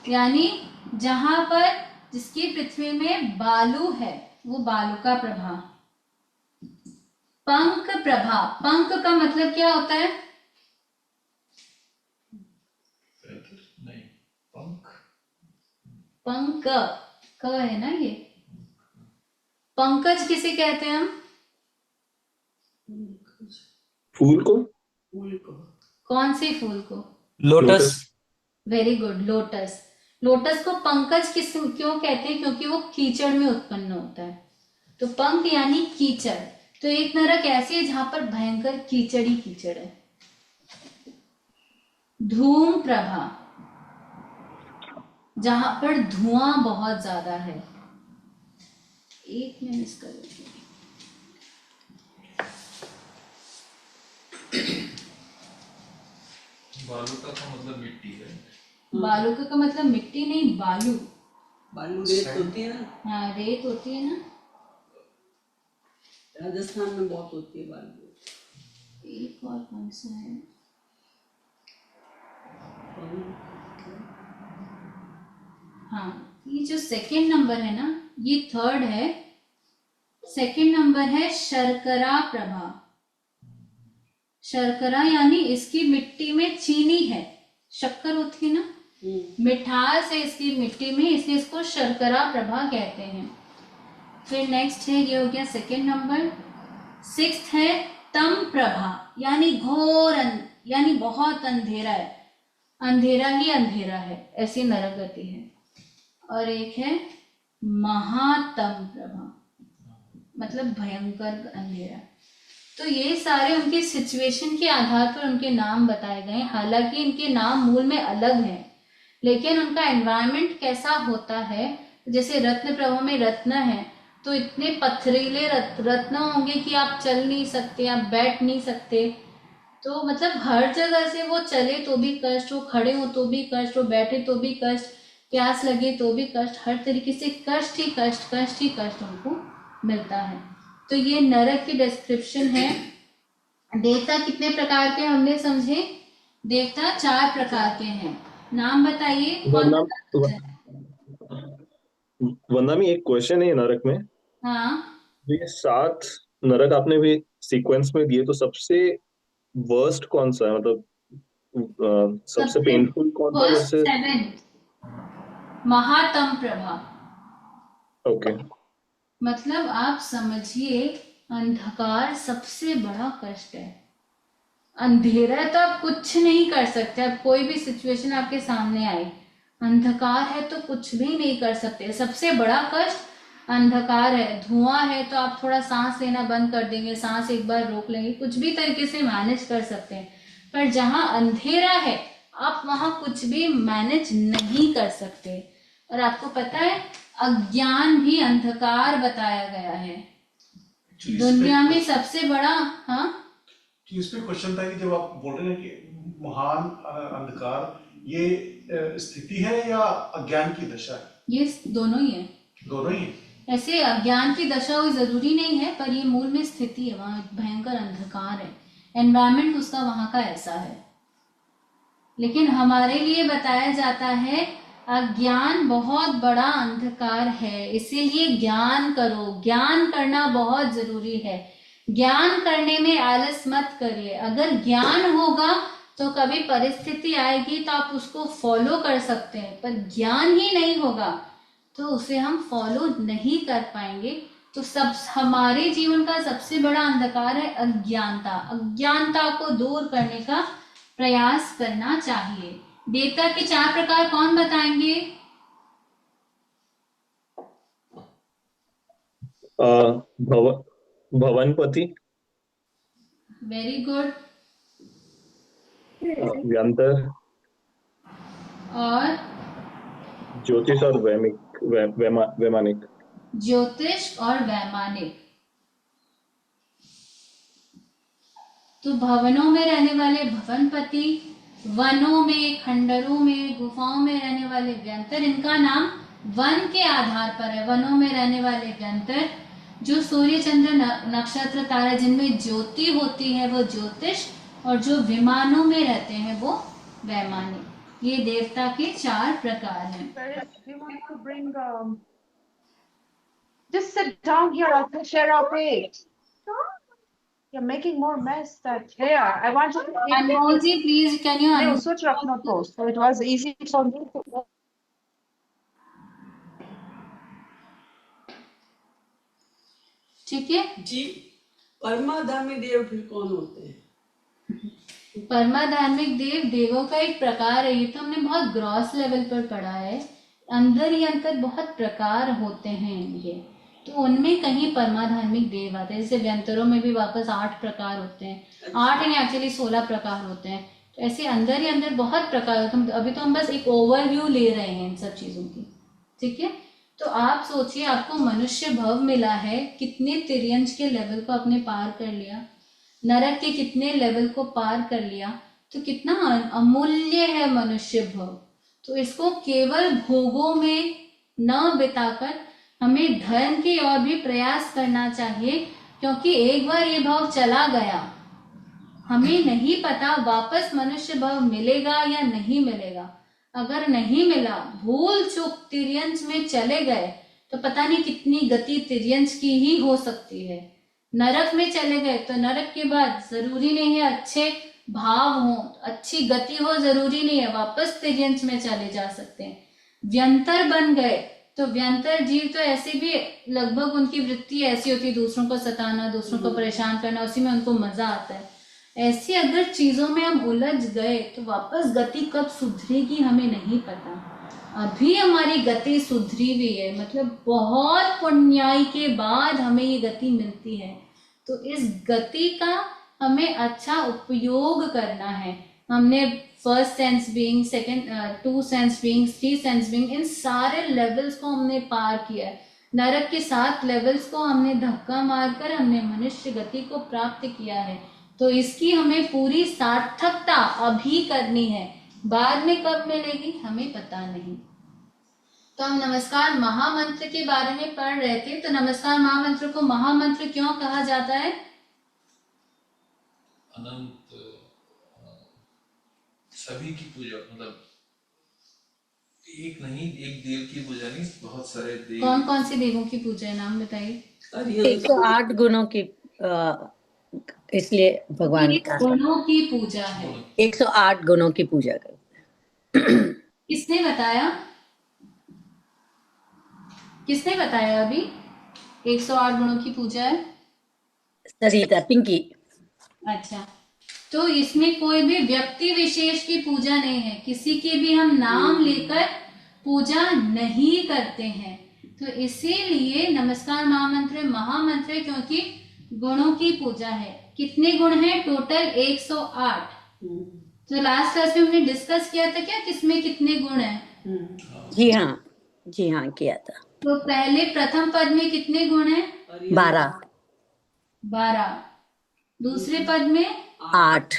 [SPEAKER 1] यानी जहां पर जिसकी पृथ्वी में बालू है वो बालुका प्रभा। पंख प्रभा, पंख का मतलब क्या होता है?
[SPEAKER 2] नहीं, पंख,
[SPEAKER 1] पंख क है ना ये। पंकज किसे कहते हैं हम?
[SPEAKER 7] फूल को?
[SPEAKER 1] कौन से फूल को?
[SPEAKER 9] Lotus.
[SPEAKER 1] Very good, lotus. Lotus को पंकज क्यों कहते हैं? क्योंकि वो कीचड़ में उत्पन्न होता है। तो पंख यानी कीचड़। तो एक नरक ऐसी है जहां पर भयंकर कीचड़ ही कीचड़ है। धूम प्रभा, जहां पर धुआं बहुत ज्यादा है। एक मिनट इसका
[SPEAKER 2] बालुका का मतलब मिट्टी है।
[SPEAKER 1] बालुका का मतलब मिट्टी नहीं, बालू।
[SPEAKER 8] बालू रेत होती है ना।
[SPEAKER 1] हाँ, रेत होती है ना।
[SPEAKER 8] राजस्थान में बहुत होती है बालू।
[SPEAKER 1] एक और कौन सा है? हाँ, ये जो 2nd नंबर है ना, ये 3rd है। 2nd नंबर है शर्करा प्रभा। शर्करा यानी इसकी मिट्टी में चीनी है। शक्कर होती है ना, मिठास है इसकी मिट्टी में, इसलिए इसको शर्करा प्रभा कहते हैं। फिर नेक्स्ट है, ये हो गया सेकेंड नंबर। 6th है तम प्रभा, यानी घोर यानी बहुत अंधेरा है, अंधेरा ही अंधेरा है, ऐसी नरक गति है। और एक है महातम प्रभा, मतलब भयंकर अंधेरा। तो ये सारे उनके सिचुएशन के आधार पर उनके नाम बताए गए, हालांकि इनके नाम मूल में अलग हैं, लेकिन उनका एनवायरनमेंट कैसा होता है। जैसे रत्न प्रभा में रत्न है, तो इतने पथरीले रत्न होंगे कि आप चल नहीं सकते, आप बैठ नहीं सकते। तो मतलब हर जगह से वो चले तो भी कष्ट, वो खड़े हो तो भी कष्ट, वो बैठे तो भी कष्ट, प्यास लगे तो भी कष्ट, हर तरीके से कष्ट ही कष्ट, कष्ट ही कष्ट उनको मिलता है। तो ये नरक की डिस्क्रिप्शन है। देवता कितने प्रकार के हमने समझे? देवता 4 प्रकार के हैं। नाम बताइए।
[SPEAKER 7] वंदना में एक क्वेश्चन है नरक में।
[SPEAKER 1] हाँ,
[SPEAKER 7] ये 7 नरक आपने भी सीक्वेंस में दिए, तो सबसे वर्स्ट कौन सा है, मतलब सबसे पेनफुल कौन सा?
[SPEAKER 1] फर्स्ट
[SPEAKER 7] जैसे
[SPEAKER 1] 7 महातम प्रभा,
[SPEAKER 7] ओके,
[SPEAKER 1] मतलब आप समझिए अंधकार सबसे बड़ा कष्ट है। अंधेरा है तो आप कुछ नहीं कर सकते, अब कोई भी सिचुएशन आपके सामने आए, अंधकार है तो कुछ भी नहीं कर सकते। सबसे बड़ा कष्ट अंधकार है। धुआं है तो आप थोड़ा सांस लेना बंद कर देंगे, सांस एक बार रोक लेंगे, कुछ भी तरीके से मैनेज कर सकते हैं। पर जहां अंधेरा है आप वहां कुछ भी मैनेज नहीं कर सकते। और आपको पता है अज्ञान भी अंधकार बताया गया है दुनिया में सबसे बड़ा। हाँ,
[SPEAKER 6] कि इस पे क्वेश्चन था कि जब आप बोल रहे हैं कि महान अंधकार, ये स्थिति है या अज्ञान की दशा है?
[SPEAKER 1] ये दोनों ही है।
[SPEAKER 6] दोनों ही है।
[SPEAKER 1] ऐसे अज्ञान की दशा हुई जरूरी नहीं है, पर ये मूल में स्थिति है, वहां भयंकर अंधकार है, एनवायरनमेंट उसका वहां का ऐसा है। लेकिन हमारे लिए बताया जाता है अज्ञान बहुत बड़ा अंधकार है, इसीलिए ज्ञान करो, ज्ञान करना बहुत जरूरी है। ज्ञान करने में आलस मत करिए। अगर ज्ञान होगा तो कभी परिस्थिति आएगी तो आप उसको फॉलो कर सकते हैं, पर ज्ञान ही नहीं होगा तो उसे हम फॉलो नहीं कर पाएंगे। तो सब हमारे जीवन का सबसे बड़ा अंधकार है अज्ञानता। अज्ञानता को दूर करने का प्रयास करना चाहिए। देवता के 4 प्रकार कौन बताएंगे?
[SPEAKER 7] भवनपति,
[SPEAKER 1] वेरी गुड।
[SPEAKER 7] व्यंतर
[SPEAKER 1] और
[SPEAKER 7] ज्योतिष और वैमानिक।
[SPEAKER 1] ज्योतिष और वैमानिक। तो भवनों में रहने वाले भवनपति, वनों में, खंडरों में, गुफाओं में रहने वाले व्यंतर, इनका नाम वन के आधार पर है। वनों में रहने वाले व्यंतर, जो सूर्य चंद्र नक्षत्र तारा जिनमें ज्योति होती है वो ज्योतिष, और जो विमानों में रहते हैं वो वैमानिक। ये देवता के 4 प्रकार हैं।
[SPEAKER 4] Just sit down here. I'll share our plate. You're making more mess than here. I want you to eat.
[SPEAKER 1] Anmol ji, please can you
[SPEAKER 4] No, switch रखना तो. So it was easy for me to.
[SPEAKER 1] ठीक है
[SPEAKER 8] जी। परमाधामी देव फिर कौन होते हैं?
[SPEAKER 1] परमाधार्मिक देव देवों का एक प्रकार है। ये तो हमने बहुत ग्रॉस लेवल पर पढ़ा है। अंदर ही अंदर बहुत प्रकार होते हैं इनके, तो उनमें कहीं परमाधार्मिक देव आते हैं। जैसे व्यंतरों में भी वापस 8 प्रकार होते हैं, 8 नहीं एक्चुअली 16 प्रकार होते हैं। तो ऐसे अंदर ही अंदर बहुत प्रकार होते हैं। अभी तो हम बस एक ओवरव्यू ले रहे हैं इन सब चीजों की, ठीक है। तो आप सोचिए आपको मनुष्य भव मिला है, कितने तिर्यंश के लेवल को आपने पार कर लिया, नरक के कितने लेवल को पार कर लिया, तो कितना अमूल्य है मनुष्य भव। तो इसको केवल भोगों में न बिताकर हमें धर्म की ओर भी प्रयास करना चाहिए, क्योंकि एक बार ये भाव चला गया, हमें नहीं पता वापस मनुष्य भाव मिलेगा या नहीं मिलेगा। अगर नहीं मिला, भूल चूक तिर्यंश में चले गए, तो पता नहीं कितनी गति तिर्यंश की ही हो सकती है। नरक में चले गए तो नरक के बाद जरूरी नहीं है अच्छे भाव हो, अच्छी गति हो, जरूरी नहीं है वापस तिर्यंत में चले जा सकते हैं। व्यंतर बन गए तो व्यंतर जीव तो ऐसे भी लगभग उनकी वृत्ति ऐसी होती है, दूसरों को सताना, दूसरों को परेशान करना, उसी में उनको मजा आता है। ऐसी अगर चीजों में हम उलझ गए तो वापस गति कब सुधरेगी हमें नहीं पता। अभी हमारी गति सुधरी हुई है, मतलब बहुत पुण्याई के बाद हमें ये गति मिलती है। तो इस गति का हमें अच्छा उपयोग करना है। हमने first sense being, second 2 sense being, 3 sense being, इन सारे लेवल्स को हमने पार किया है। नरक के 7 लेवल्स को हमने धक्का मारकर हमने मनुष्य गति को प्राप्त किया है। तो इसकी हमें पूरी सार्थकता अभी करनी है, बाद में कब मिलेगी हमें पता नहीं। तो हम नमस्कार महामंत्र के बारे में पढ़ रहे थे। तो नमस्कार महामंत्र को महामंत्र क्यों कहा जाता है?
[SPEAKER 2] अनंत सभी की पूजा, मतलब एक नहीं, एक देव की पूजा नहीं, बहुत सारे देव।
[SPEAKER 1] कौन कौन से देवों की पूजा है, नाम बताइए।
[SPEAKER 9] 108 गुणों की, इसलिए भगवान का
[SPEAKER 1] गुणों की पूजा है।
[SPEAKER 9] 108 गुणों की पूजा कर।
[SPEAKER 1] किसने बताया? किसने बताया अभी 108 गुणों की पूजा है?
[SPEAKER 9] सरिता, पिंकी।
[SPEAKER 1] अच्छा, तो इसमें कोई भी व्यक्ति विशेष की पूजा नहीं है, किसी के भी हम नाम लेकर पूजा नहीं करते हैं। तो इसीलिए नमस्कार महामंत्र महामंत्र है, क्योंकि गुणों की पूजा है। कितने गुण हैं टोटल? 108। तो लास्ट क्लास में हमने डिस्कस किया था क्या किसमें कितने गुण हैं?
[SPEAKER 9] जी हाँ, जी हाँ, किया था।
[SPEAKER 1] तो पहले प्रथम पद में कितने गुण हैं? 12। दूसरे पद में
[SPEAKER 9] 8।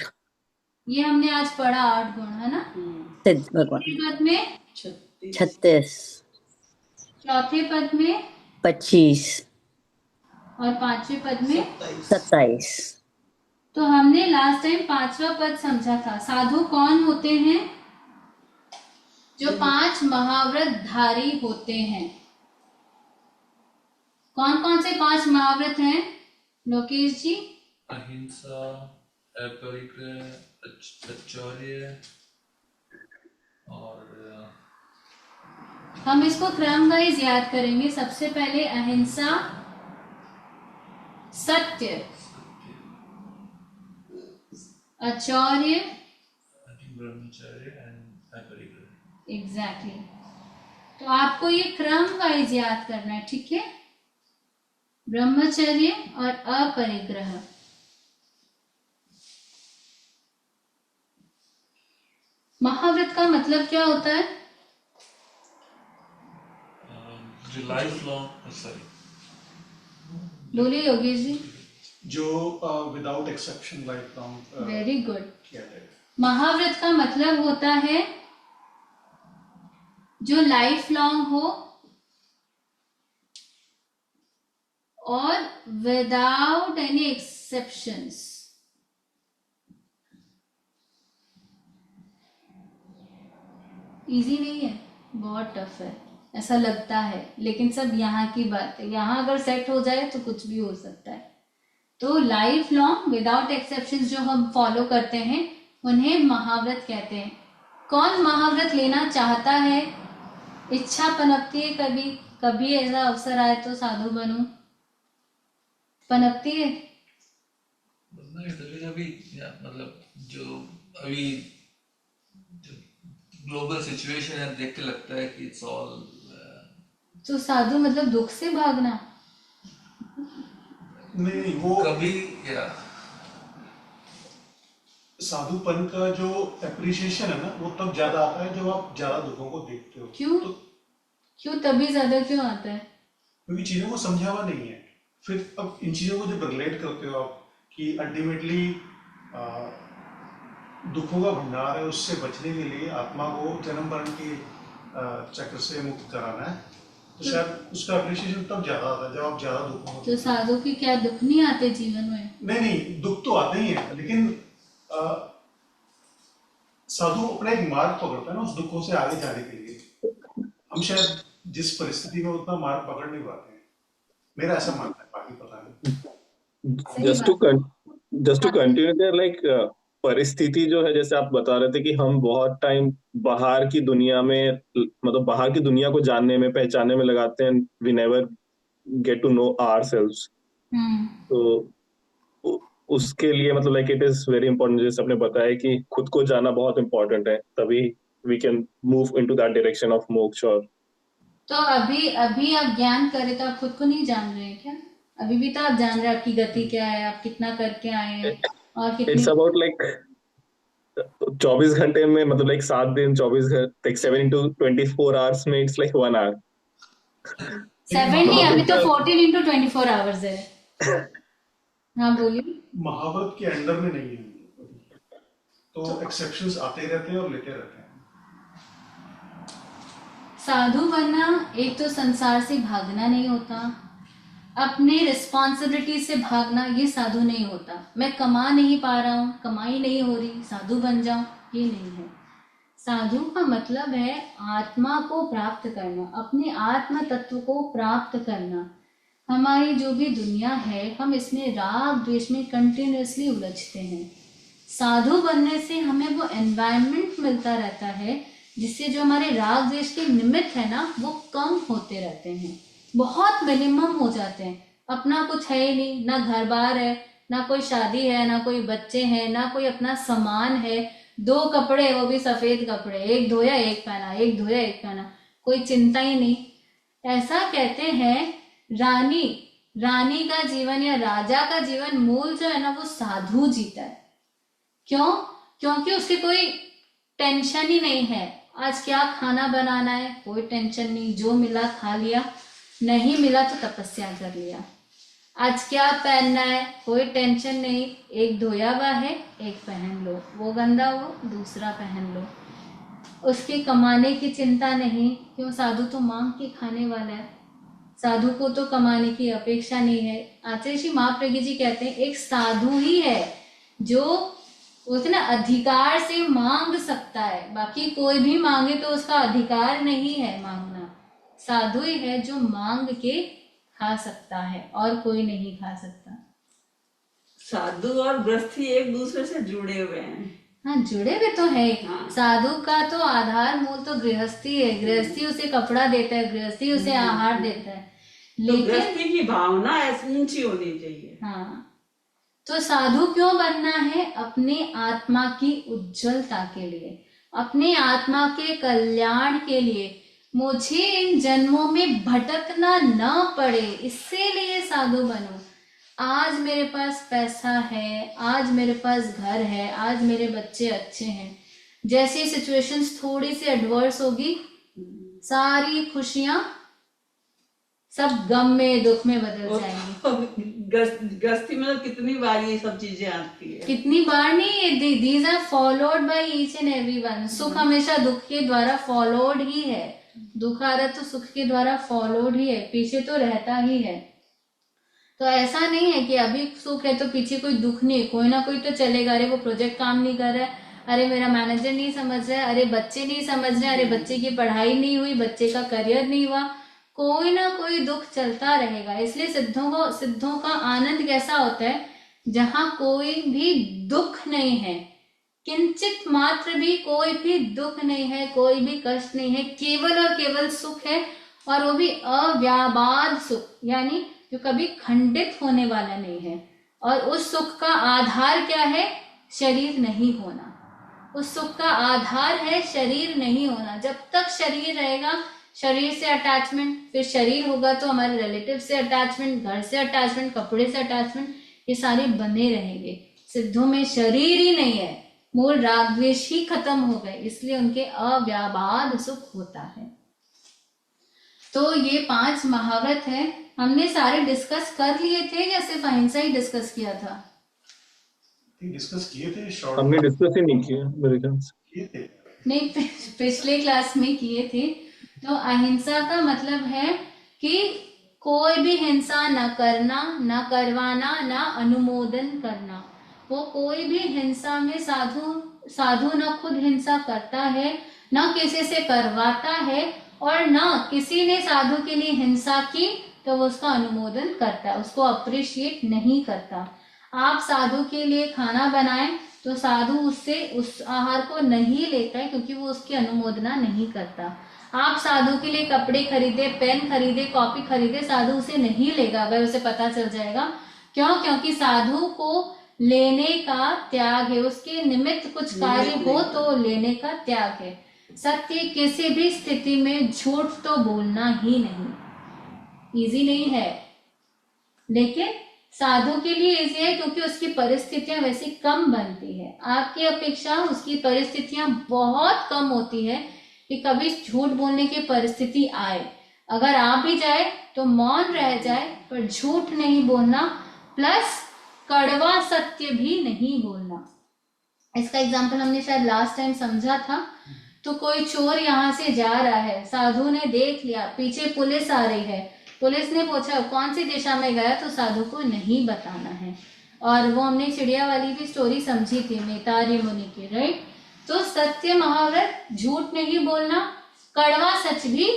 [SPEAKER 1] ये हमने आज पढ़ा 8 गुण, है ना?
[SPEAKER 9] सिद्ध भगवान।
[SPEAKER 1] तीसरे पद में
[SPEAKER 9] 36।
[SPEAKER 1] चौथे पद में
[SPEAKER 9] 25
[SPEAKER 1] और पांचवें पद में
[SPEAKER 9] 27।
[SPEAKER 1] तो हमने लास्ट टाइम 5वां पद समझा था। साधु कौन होते हैं? जो 5 महाव्रत धारी होते हैं। कौन कौन से 5 महाव्रत हैं लोकेश जी?
[SPEAKER 2] अहिंसा, अपरिग्रह, आचार्य और
[SPEAKER 1] हम इसको क्रम वाइज याद करेंगे। सबसे पहले अहिंसा, सत्य, आचार्य,
[SPEAKER 2] ब्रह्मचर्य एंड अपरिग्रह।
[SPEAKER 1] एग्जैक्टली। तो आपको ये क्रम वाइज याद करना है, ठीक है? ब्रह्मचर्य और अपरिग्रह। महाव्रत का मतलब क्या होता है?
[SPEAKER 2] जो लाइफ लॉन्ग, सॉरी
[SPEAKER 1] बोलिए योगेश जी।
[SPEAKER 6] जो without exception life long.
[SPEAKER 1] Very good. महाव्रत का मतलब होता है जो लाइफ लॉन्ग हो और विदाउट एनी एक्सेप्शंस। इजी नहीं है, बहुत टफ है, ऐसा लगता है, लेकिन सब यहाँ की बात है। यहाँ अगर सेट हो जाए तो कुछ भी हो सकता है। तो लाइफ लॉन्ग विदाउट एक्सेप्शंस जो हम फॉलो करते हैं उन्हें महाव्रत कहते हैं। कौन महाव्रत लेना चाहता है? इच्छा पनपती है कभी कभी ऐसा अवसर आए तो साधु बनूं, पनपती है?
[SPEAKER 2] कभी मतलब जो अभी ग्लोबल सिचुएशन है देख के लगता है कि इट्स ऑल।
[SPEAKER 1] तो साधु मतलब दुख से भागना?
[SPEAKER 6] नहीं, वो
[SPEAKER 2] कभी या
[SPEAKER 6] साधुपन का जो एप्रिसिएशन है ना, वो तब ज्यादा आता है जब आप ज्यादा दुखों को देखते हो।
[SPEAKER 1] क्यों?
[SPEAKER 6] तो
[SPEAKER 1] क्यों तभी ज्यादा क्यों आता है?
[SPEAKER 6] क्योंकि चीजों को समझा हुआ नहीं है। फिर अब इन चीजों को जब रिलेट करते हो आप कि अल्टीमेटली दुखों का भंडार है, उससे बचने के लिए आत्मा को जन्म मरण के चक्र से मुक्त कराना है, तो शायद उसका अप्रिशिएशन तब ज्यादा आता है जब आप ज्यादा दुखों को।
[SPEAKER 1] तो साधु की क्या दुख नहीं आते जीवन में?
[SPEAKER 6] नहीं, दुख तो आते ही है, लेकिन साधु अपना एक मार्ग पकड़ता है ना उस दुखों से आगे जाने के लिए। हम शायद जिस परिस्थिति में उतना मार्ग पकड़ नहीं पाते हैं, मेरा ऐसा मानना है, बाकी पता नहीं।
[SPEAKER 7] just to continue there, like परिस्थिति जो है, जैसे आप बता रहे थे कि हम बहुत टाइम बाहर की दुनिया में, मतलब बाहर की दुनिया को जानने में, पहचानने में लगाते हैं, we never get to know ourselves. तो उ- उसके लिए मतलब like it is very important, जैसे आपने बताया कि खुद को जानना बहुत इंपॉर्टेंट है, तभी we can move into that direction of moksha. और
[SPEAKER 1] तो अभी अभी आप ज्ञान करें तो आप खुद को नहीं जान रहे हैं क्या? अभी भी तो आप जान रहे हैं आपकी गति क्या है, आप कितना करके आए हैं और कितनी।
[SPEAKER 7] इट्स अबाउट लाइक 24 घंटे में, मतलब लाइक 7 दिन 24 घंटे, लाइक 7 into 24 hours में इट्स लाइक 1 hour।
[SPEAKER 1] 7 नहीं, अभी तो
[SPEAKER 6] महाभारत
[SPEAKER 1] 14 into 24 hours है। हाँ बोलिए।
[SPEAKER 6] महाभारत के अंडर में नहीं है, तो एक्सेप्शंस आते रहते हैं और लेते रहते हैं।
[SPEAKER 1] साधु बनना एक तो संसार से भागना नहीं होता, अपने रिस्पॉन्सिबिलिटी से भागना ये साधु नहीं होता। मैं कमा नहीं पा रहा हूँ, कमाई नहीं हो रही, साधु बन जाऊं, ये नहीं है। साधु का मतलब है आत्मा को प्राप्त करना, अपने आत्म तत्व को प्राप्त करना। हमारी जो भी दुनिया है, हम इसमें राग द्वेष में कंटिन्यूअसली उलझते हैं। साधु बनने से हमें वो एनवायरनमेंट मिलता रहता है जिससे जो हमारे राग द्वेष के निमित्त है ना, वो कम होते रहते हैं, बहुत मिनिमम हो जाते हैं। अपना कुछ है ही नहीं, ना घर बार है, ना कोई शादी है, ना कोई बच्चे हैं, ना कोई अपना सामान है। 2 कपड़े, वो भी सफेद कपड़े, एक धोया एक पहना, एक धोया एक पहना, कोई चिंता ही नहीं। ऐसा कहते हैं रानी का जीवन या राजा का जीवन मूल जो है ना, वो साधु जीता है। क्यों? क्योंकि उसके कोई टेंशन ही नहीं है। आज क्या खाना बनाना है, कोई टेंशन नहीं, जो मिला खा लिया, नहीं मिला तो तपस्या कर लिया। आज क्या पहनना है, कोई टेंशन नहीं, एक धोया हुआ है, एक पहन लो, वो गंदा हो दूसरा पहन लो। उसके कमाने की चिंता नहीं, क्यों? साधु तो मांग के खाने वाला है, साधु को तो कमाने की अपेक्षा नहीं है। आचार्य श्री महाप्रज्ञ जी कहते हैं एक साधु ही है जो उतना अधिकार से मांग सकता है, बाकी कोई भी मांगे तो उसका अधिकार नहीं है मांगना। साधु ही है जो मांग के खा सकता है और कोई नहीं खा सकता।
[SPEAKER 8] साधु और गृहस्थी एक दूसरे से जुड़े हुए हैं।
[SPEAKER 1] हाँ, जुड़े हुए तो है।
[SPEAKER 8] हाँ।
[SPEAKER 1] साधु का तो आधार मूल तो गृहस्थी है, गृहस्थी उसे कपड़ा देता है, गृहस्थी उसे आहार देता है।
[SPEAKER 8] तो गृहस्थी की भावना ऐसी ऊंची होनी चाहिए।
[SPEAKER 1] हाँ, तो साधु क्यों बनना है? अपने आत्मा की उज्जवलता के लिए, अपने आत्मा के कल्याण के लिए। मुझे इन जन्मों में भटकना न पड़े, इससे लिए साधु बनूं। आज मेरे पास पैसा है, आज मेरे पास घर है, आज मेरे बच्चे अच्छे हैं, जैसी सिचुएशंस थोड़ी सी एडवर्स होगी, सारी खुशियां सब गम में दुख में बदल जाएंगी।
[SPEAKER 8] गृहस्थी में तो कितनी बार ये सब चीजें आती है,
[SPEAKER 1] कितनी बार नहीं, these are followed by each and everyone. सुख हमेशा दुख के द्वारा फॉलोड ही है, दुख आ रहा तो सुख के द्वारा फॉलोड ही है, पीछे तो रहता ही है। तो ऐसा नहीं है कि अभी सुख है तो पीछे कोई दुख नहीं, कोई ना कोई तो चलेगा। अरे वो प्रोजेक्ट काम नहीं कर रहा है, अरे मेरा मैनेजर नहीं समझ रहा है, अरे बच्चे नहीं समझ रहे, अरे बच्चे की पढ़ाई नहीं हुई, बच्चे का करियर नहीं हुआ, कोई ना कोई दुख चलता रहेगा। इसलिए सिद्धों का आनंद कैसा होता है, जहां कोई भी दुख नहीं है, किंचित मात्र भी कोई भी दुख नहीं है, कोई भी कष्ट नहीं है, केवल और केवल सुख है, और वो भी अव्याबाद सुख, यानी जो कभी खंडित होने वाला नहीं है। और उस सुख का आधार क्या है? शरीर नहीं होना। उस सुख का आधार है शरीर नहीं होना। जब तक शरीर रहेगा, शरीर से अटैचमेंट, फिर शरीर होगा तो हमारे रिलेटिव से अटैचमेंट, घर से अटैचमेंट, कपड़े से अटैचमेंट, ये सारे बने रहेंगे। सिद्धों में शरीर ही नहीं है, मूल राग द्वेष ही खत्म हो गए, इसलिए उनके अव्याबाद सुख होता है। तो ये 5 महाव्रत है, हमने सारे डिस्कस कर लिए थे या सिर्फ अहिंसा ही डिस्कस किया था?
[SPEAKER 6] डिस्कस किए थे, शॉर्ट
[SPEAKER 7] हमने डिस्कस ही नहीं किया मेरे ख्याल से।
[SPEAKER 6] किए थे
[SPEAKER 1] नहीं, पिछले क्लास में किए थे। तो अहिंसा का मतलब है कि कोई भी हिंसा न करना, न करवाना, न अनुमोदन करना। वो कोई भी हिंसा में साधु न खुद हिंसा करता है, न किसी से करवाता है, और न किसी ने साधु के लिए हिंसा की तो वो उसका अनुमोदन करता है, उसको अप्रिशिएट नहीं करता। आप साधु के लिए खाना बनाएं तो साधु उससे उस आहार को नहीं लेता है, क्योंकि वो उसकी अनुमोदना नहीं करता। आप साधु के लिए कपड़े खरीदे, पेन खरीदे, कॉपी खरीदे, साधु उसे नहीं लेगा अगर उसे पता चल जाएगा। क्यों? क्योंकि साधु को लेने का त्याग है, उसके निमित्त कुछ कार्य हो तो लेने का त्याग है। सत्य किसी भी स्थिति में झूठ तो बोलना ही नहीं। इजी नहीं है, लेकिन साधु के लिए इजी है क्योंकि उसकी परिस्थितियां वैसी कम बनती है। आपकी अपेक्षा उसकी परिस्थितियां बहुत कम होती है कि कभी झूठ बोलने की परिस्थिति आए। अगर आ भी जाए तो मौन रह जाए, पर झूठ नहीं बोलना, प्लस कड़वा सत्य भी नहीं बोलना। इसका एग्जाम्पल हमने शायद लास्ट टाइम समझा था। तो कोई चोर यहाँ से जा रहा है, साधु ने देख लिया, पीछे पुलिस आ रही है, पुलिस ने पूछा कौन सी दिशा में गया, तो साधु को नहीं बताना है। और वो हमने चिड़िया वाली भी स्टोरी समझी थी मैतारी मुनि की, राइट। तो सत्य महाव्रत, झूठ नहीं बोलना, कड़वा सच भी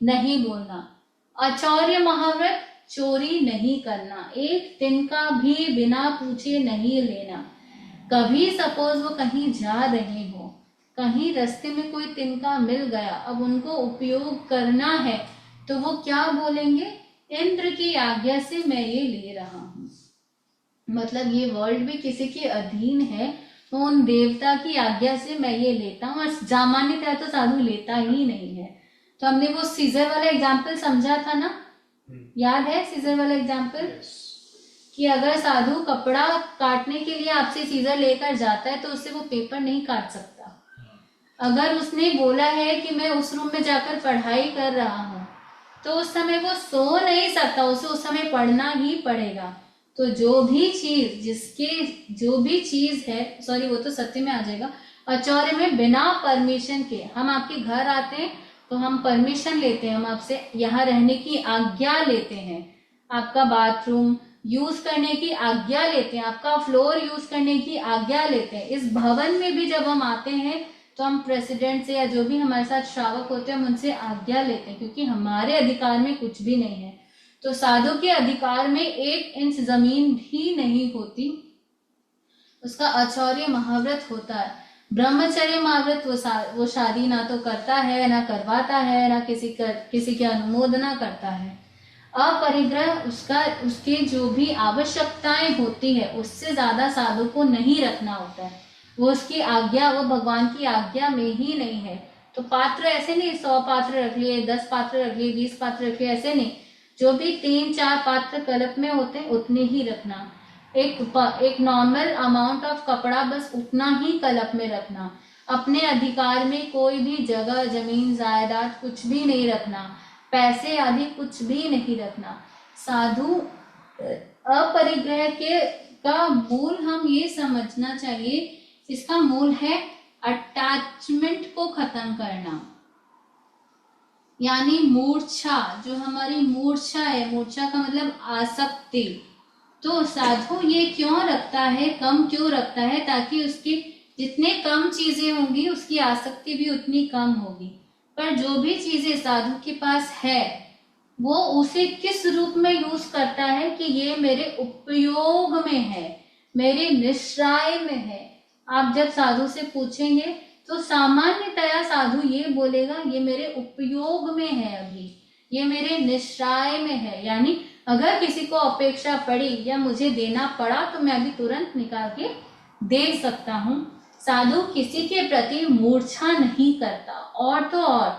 [SPEAKER 1] नहीं बोलना। आचार्य महाव्रत, चोरी नहीं करना, एक तिनका भी बिना पूछे नहीं लेना। कभी सपोज वो कहीं जा रहे हो, कहीं रास्ते में कोई तिनका मिल गया, अब उनको उपयोग करना है, तो वो क्या बोलेंगे? इंद्र की आज्ञा से मैं ये ले रहा हूँ। मतलब ये वर्ल्ड भी किसी के अधीन है, तो उन देवता की आज्ञा से मैं ये लेता हूँ। और सामान्यतः तो साधु लेता ही नहीं है। तो हमने वो सीजर वाला एग्जाम्पल समझा था ना, याद है सीजर वाला एग्जाम्पल? कि अगर साधु कपड़ा काटने के लिए आपसे सीजर लेकर जाता है तो उससे वो पेपर नहीं काट सकता। अगर उसने बोला है कि मैं उस रूम में जाकर पढ़ाई कर रहा हूँ, तो उस समय वो सो नहीं सकता, उसे उस समय पढ़ना ही पड़ेगा। तो जो भी चीज है, सॉरी वो तो सत्य में आ जाएगा, आचार्य में बिना परमिशन के, हम आपके घर आते हैं तो हम परमिशन लेते हैं, हम आपसे यहाँ रहने की आज्ञा लेते हैं, आपका बाथरूम यूज करने की आज्ञा लेते हैं, आपका फ्लोर यूज करने की आज्ञा लेते हैं। इस भवन में भी जब हम आते हैं तो हम प्रेसिडेंट से या जो भी हमारे साथ श्रावक होते हैं हम उनसे आज्ञा लेते हैं, क्योंकि हमारे अधिकार में कुछ भी नहीं है। तो साधु के अधिकार में 1 इंच जमीन भी नहीं होती, उसका आचार्य महाव्रत होता है। ब्रह्मचर्य महाव्रत वो शादी ना तो करता है, ना करवाता है, ना किसी की अनुमोदना करता है। अपरिग्रह उसके जो भी आवश्यकताएं होती है उससे ज्यादा साधु को नहीं रखना होता है। वो उसकी आज्ञा, वो भगवान की आज्ञा में ही नहीं है। तो पात्र ऐसे नहीं 100 पात्र रख लिए, 10 पात्र रख लिए, 20 पात्र रख लिए, ऐसे नहीं। जो भी 3-4 पात्र कल्प में होते हैं उतने ही रखना। एक नॉर्मल अमाउंट ऑफ कपड़ा, बस उतना ही कल्प में रखना। अपने अधिकार में कोई भी जगह, जमीन, जायदाद कुछ भी नहीं रखना, पैसे आदि कुछ भी नहीं रखना। साधु अपरिग्रह का मूल हम ये समझना चाहिए, इसका मूल है अटैचमेंट को खत्म करना, यानी मूर्छा। जो हमारी मूर्छा है, मूर्छा का मतलब आसक्ति। तो साधु ये क्यों रखता है, कम क्यों रखता है? ताकि उसकी जितने कम चीजें होंगी उसकी आसक्ति भी उतनी कम होगी। पर जो भी चीजें साधु के पास है वो उसे किस रूप में यूज करता है कि ये मेरे उपयोग में है, मेरे निश्राय में है। आप जब साधु से पूछेंगे तो सामान्यतया साधु ये बोलेगा ये मेरे उपयोग में है, अभी ये मेरे निश्राय में है। यानी अगर किसी को अपेक्षा पड़ी या मुझे देना पड़ा तो मैं अभी तुरंत निकाल के दे सकता हूँ। साधु किसी के प्रति मूर्छा नहीं करता। और तो और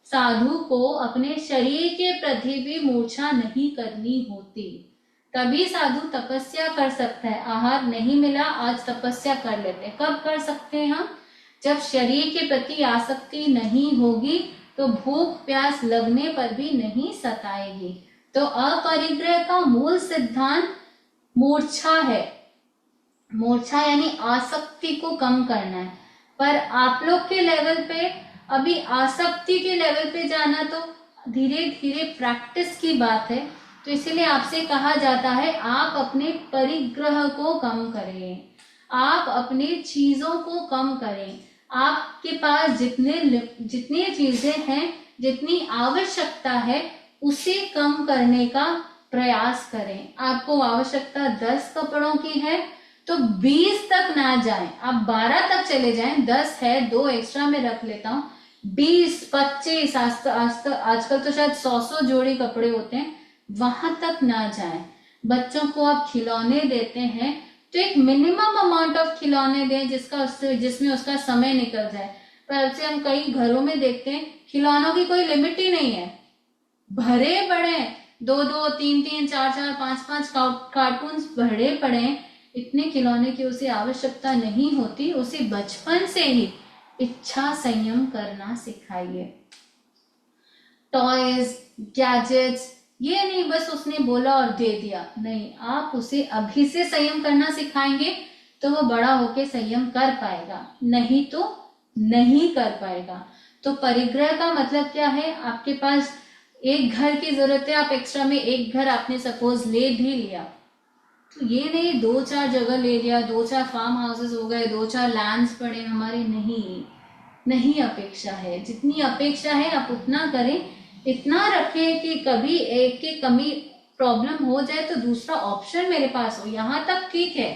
[SPEAKER 1] साधु को अपने शरीर के प्रति भी मूर्छा नहीं करनी होती। तभी साधु तपस्या कर सकता है। आहार नहीं मिला, आज तपस्या कर लेते हैं। कब कर सकते हैं हम? जब शरीर के प्रति आसक्ति नहीं होगी तो भूख प्यास लगने पर भी नहीं सताएगी। तो अपरिग्रह का मूल सिद्धांत मूर्छा है। मूर्छा यानी आसक्ति को कम करना है। पर आप लोग के लेवल पे अभी आसक्ति के लेवल पे जाना तो धीरे धीरे प्रैक्टिस की बात है। तो इसीलिए आपसे कहा जाता है आप अपने परिग्रह को कम करें, आप अपनी चीजों को कम करें। आपके पास जितनी चीजें हैं, जितनी आवश्यकता है उसे कम करने का प्रयास करें। आपको आवश्यकता 10 कपड़ों की है तो 20 तक ना जाए, आप 12 तक चले जाएं, 10 है 2 एक्स्ट्रा में रख लेता हूँ, 20 25 आजकल तो शायद 100 जोड़ी कपड़े होते हैं, वहां तक ना जाए। बच्चों को आप खिलौने देते हैं तो एक मिनिमम अमाउंट ऑफ खिलौने दें जिसमें उसका समय निकल जाए। पर से हम कई घरों में देखते हैं खिलौनों की कोई लिमिट ही नहीं है, भरे पड़े 2-2 3-3 4-4 5-5 कार्टून्स भरे पड़े। इतने खिलौने की उसे आवश्यकता नहीं होती, उसे बचपन से ही इच्छा संयम करना सिखाइए। टॉयज गैजेट्स ये नहीं बस उसने बोला और दे दिया, नहीं, आप उसे अभी से संयम करना सिखाएंगे तो वो बड़ा होके संयम कर पाएगा, नहीं तो नहीं कर पाएगा। तो परिग्रह का मतलब क्या है, आपके पास एक घर की जरूरत है, आप एक्स्ट्रा में एक घर आपने सपोज ले भी लिया, तो ये नहीं 2-4 जगह ले लिया, 2-4 फार्म हाउसेस हो गए, 2-4 लैंड्स पड़े हमारे, नहीं अपेक्षा है। जितनी अपेक्षा है आप उतना करें, इतना रखें कि कभी एक की कमी प्रॉब्लम हो जाए तो दूसरा ऑप्शन मेरे पास हो। यहाँ तक ठीक है,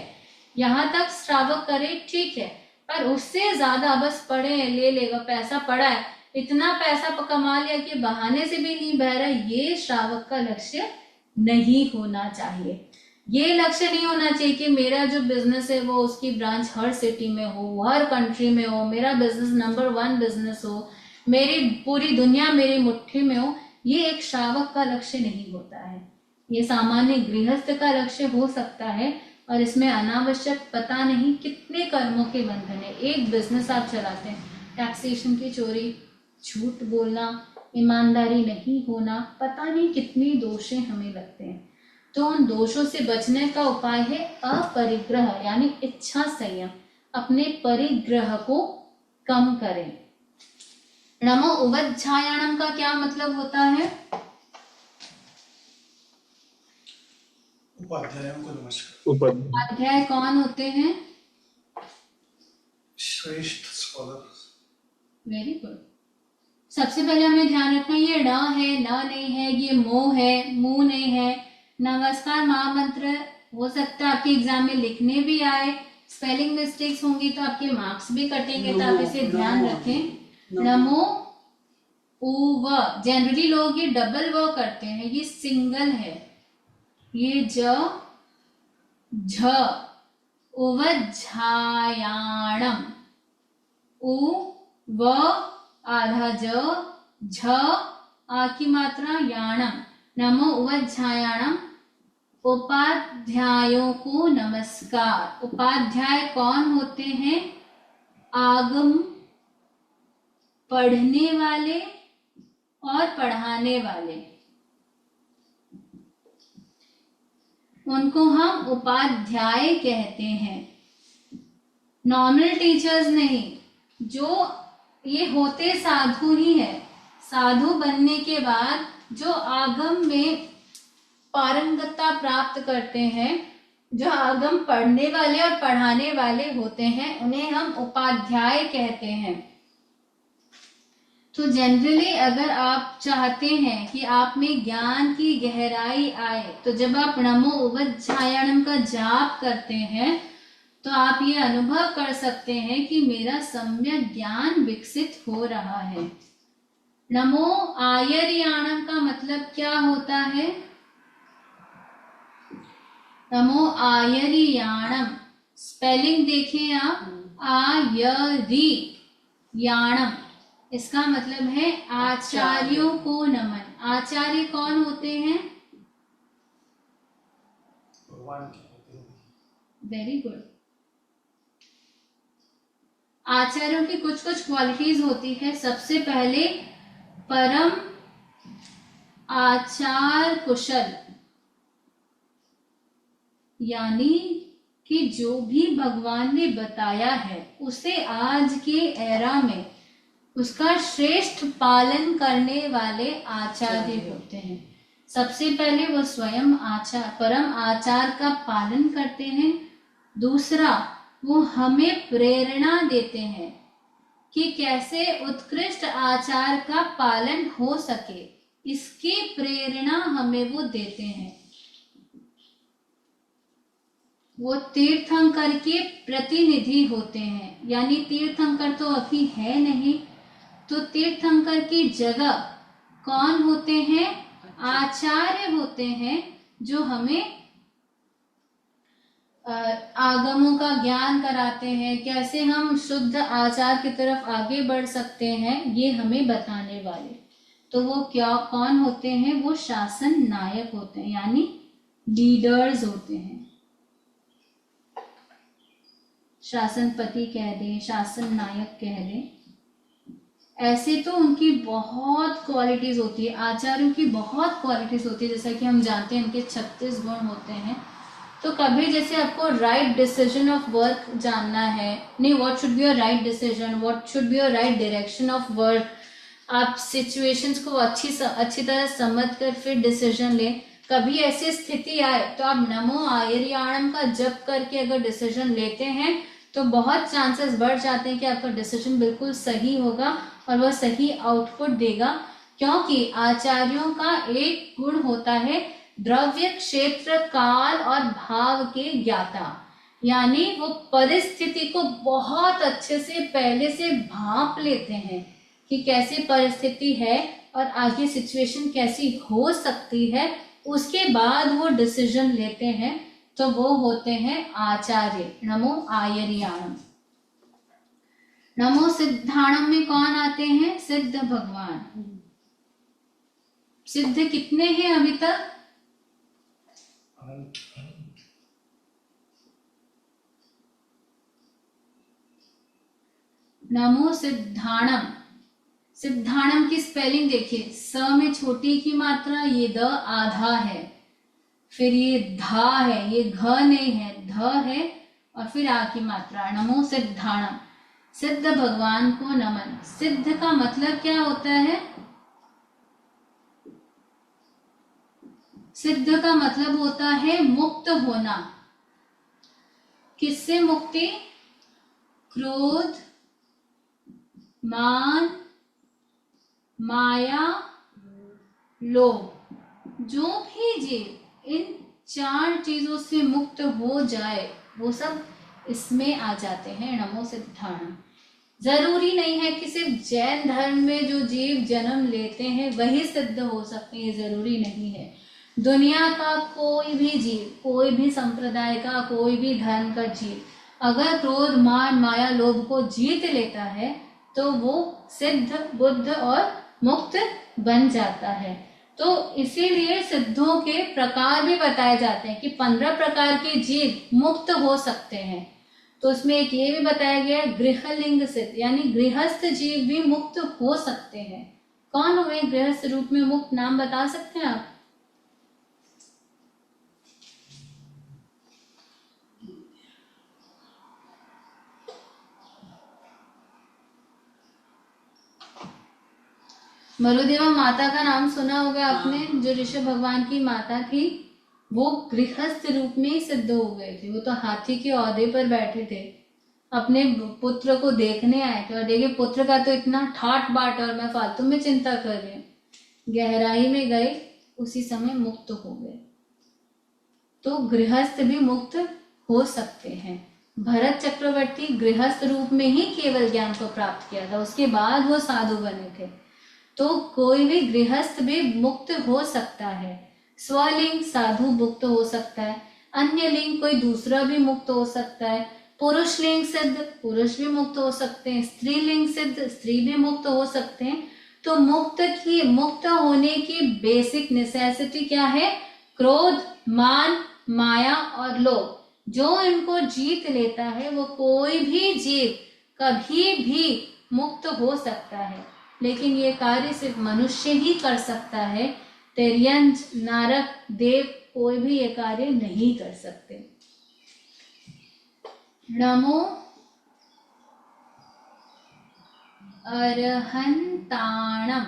[SPEAKER 1] यहाँ तक श्रावक करे ठीक है, पर उससे ज्यादा बस पढ़े ले लेगा, पैसा पड़ा है, इतना पैसा कमा लिया कि बहाने से भी नहीं बह रहा, ये श्रावक का लक्ष्य नहीं होना चाहिए। ये लक्ष्य नहीं होना चाहिए कि मेरा जो बिजनेस है वो उसकी ब्रांच हर सिटी में हो, हर कंट्री में हो, मेरा बिजनेस नंबर 1 बिजनेस हो, मेरी पूरी दुनिया मेरी मुट्ठी में हो। ये एक श्रावक का लक्ष्य नहीं होता है, ये सामान्य गृहस्थ का लक्ष्य हो सकता है। और इसमें अनावश्यक पता नहीं कितने कर्मों के बंधन है। एक बिजनेस आप चलाते हैं, टैक्सेशन की चोरी, झूठ बोलना, ईमानदारी नहीं होना, पता नहीं कितनी दोषें हमें लगते हैं। तो उन दोषों से बचने का उपाय है अपरिग्रह, यानी इच्छा संयम। अपने परिग्रह को कम करें। नमो उवज्झायाणम का क्या मतलब होता है?
[SPEAKER 6] उपाध्यायों को नमस्कार।
[SPEAKER 1] उपाध्याय कौन होते हैं?
[SPEAKER 6] श्रेष्ठ स्कॉलर।
[SPEAKER 1] Very good. सबसे पहले हमें ध्यान रखना ये ड है, न नहीं है, ये मोह है, मुंह नहीं है। नमस्कार महामंत्र हो सकता है आपके एग्जाम में लिखने भी आए, स्पेलिंग मिस्टेक्स होंगी तो आपके मार्क्स भी कटेंगे, तो आप इसे ध्यान रखें। नमो उव, जनरली लोग ये डबल व करते हैं, ये सिंगल है, ये ज झ, उवज्झायाणम, उ व आधा ज, झ आ की मात्रा याणम। नमो उवज्झायाणम। उपाध्यायों को नमस्कार। उपाध्याय कौन होते हैं? आगम पढ़ने वाले और पढ़ाने वाले, उनको हम उपाध्याय कहते हैं। नॉर्मल टीचर्स नहीं, जो ये होते साधु ही है। साधु बनने के बाद जो आगम में पारंगतता प्राप्त करते हैं, जो आगम पढ़ने वाले और पढ़ाने वाले होते हैं, उन्हें हम उपाध्याय कहते हैं। तो जनरली अगर आप चाहते हैं कि आप में ज्ञान की गहराई आए, तो जब आप नमो उवज्झायाणम का जाप करते हैं तो आप ये अनुभव कर सकते हैं कि मेरा सम्यक ज्ञान विकसित हो रहा है। नमो आयर्याणम का मतलब क्या होता है? नमो आयर्याणम, स्पेलिंग देखें आप, आयरी याणम, इसका मतलब है आचार्यों को नमन। आचार्य कौन होते हैं?
[SPEAKER 6] भगवान की होते हैं।
[SPEAKER 1] Very good. आचार्यों की कुछ कुछ क्वालिटीज होती है। सबसे पहले परम आचार कुशल, यानी कि जो भी भगवान ने बताया है उसे आज के एरा में उसका श्रेष्ठ पालन करने वाले आचार्य होते हैं। सबसे पहले वो स्वयं परम आचार का पालन करते हैं। दूसरा, वो हमें प्रेरणा देते हैं कि कैसे उत्कृष्ट आचार का पालन हो सके, इसकी प्रेरणा हमें वो देते हैं। वो तीर्थंकर के प्रतिनिधि होते हैं, यानी तीर्थंकर तो अभी है नहीं, तो तीर्थंकर की जगह कौन होते हैं? आचार्य होते हैं, जो हमें आगमों का ज्ञान कराते हैं, कैसे हम शुद्ध आचार की तरफ आगे बढ़ सकते हैं, ये हमें बताने वाले। तो वो क्या कौन होते हैं? वो शासन नायक होते हैं, यानी लीडर्स होते हैं। शासनपति कह दें, शासन नायक कह दें, ऐसे तो उनकी बहुत क्वालिटीज होती है, आचार्यों की बहुत क्वालिटीज होती है। जैसा कि हम जानते हैं इनके 36 गुण होते हैं। तो कभी जैसे आपको राइट डिसीजन ऑफ वर्क जानना है, नहीं, what should be your right decision, what should be your right direction of work, आप सिचुएशंस को अच्छी तरह समझ कर फिर डिसीजन लें। कभी ऐसी स्थिति आए तो आप नमो आयर्याणम का जप करके अगर डिसीजन लेते हैं तो बहुत चांसेस बढ़ जाते हैं कि आपका डिसीजन बिल्कुल सही होगा और वह सही आउटपुट देगा, क्योंकि आचार्यों का एक गुण होता है द्रव्य, क्षेत्र, काल और भाव के ज्ञाता, यानी वो परिस्थिति को बहुत अच्छे से पहले से भांप लेते हैं कि कैसी परिस्थिति है और आगे सिचुएशन कैसी हो सकती है, उसके बाद वो डिसीजन लेते हैं। तो वो होते हैं आचार्य। नमो आयर्याणम। नमो सिद्धाणम में कौन आते हैं? सिद्ध भगवान। सिद्ध कितने हैं अभी तक? नमो सिद्धाणम। सिद्धाणम की स्पेलिंग देखिए, स में छोटी की मात्रा, ये द आधा है, फिर ये धा है, ये घ नहीं है, ध है, और फिर आ की मात्रा। नमो सिद्धाणम, सिद्ध भगवान को नमन। सिद्ध का मतलब क्या होता है? सिद्ध का मतलब होता है मुक्त होना। किससे मुक्ति? क्रोध, मान, माया, लोभ। जो भी जीव इन 4 चीजों से मुक्त हो जाए वो सब इसमें आ जाते हैं नमो सिद्धाणम। जरूरी नहीं है कि सिर्फ जैन धर्म में जो जीव जन्म लेते हैं वही सिद्ध हो सकते हैं, जरूरी नहीं है। दुनिया का कोई भी जीव, कोई भी संप्रदाय का, कोई भी धर्म का जीव अगर क्रोध, मान, माया, लोभ को जीत लेता है तो वो सिद्ध, बुद्ध और मुक्त बन जाता है। तो इसीलिए सिद्धों के प्रकार भी बताए जाते हैं कि 15 प्रकार के जीव मुक्त हो सकते हैं। तो उसमें एक ये भी बताया गया है गृहलिंग सिद्ध, यानी गृहस्थ जीव भी मुक्त हो सकते हैं। कौन हुए गृहस्थ रूप में मुक्त? नाम बता सकते हैं आप? मरुदेवा माता का नाम सुना होगा आपने, जो ऋषभ भगवान की माता थी। वो गृहस्थ रूप में ही सिद्ध हो गए थे। वो तो हाथी के औहदे पर बैठे थे, अपने पुत्र को देखने आए थे और देखे पुत्र का तो इतना ठाट बाट और मैं फालतू में चिंता कर रही हूँ। गहराई में गए, उसी समय मुक्त हो गए। तो गृहस्थ भी मुक्त हो सकते हैं। भरत चक्रवर्ती गृहस्थ रूप में ही केवल ज्ञान को प्राप्त किया था, उसके बाद वो साधु बने थे। तो कोई भी गृहस्थ भी मुक्त हो सकता है। स्वलिंग साधु मुक्त हो सकता है, अन्य लिंग कोई दूसरा भी मुक्त हो सकता है। पुरुष लिंग सिद्ध पुरुष भी मुक्त हो सकते हैं, स्त्रीलिंग सिद्ध स्त्री भी मुक्त हो सकते हैं। तो मुक्त होने की बेसिक नेसेसिटी क्या है? क्रोध, मान, माया और लोभ। जो इनको जीत लेता है वो कोई भी जीव कभी भी मुक्त हो सकता है, लेकिन ये कार्य सिर्फ मनुष्य ही कर सकता है। तिर्यंज, नारक, देव कोई भी ये कार्य नहीं कर सकते। नमो अरहंताणम।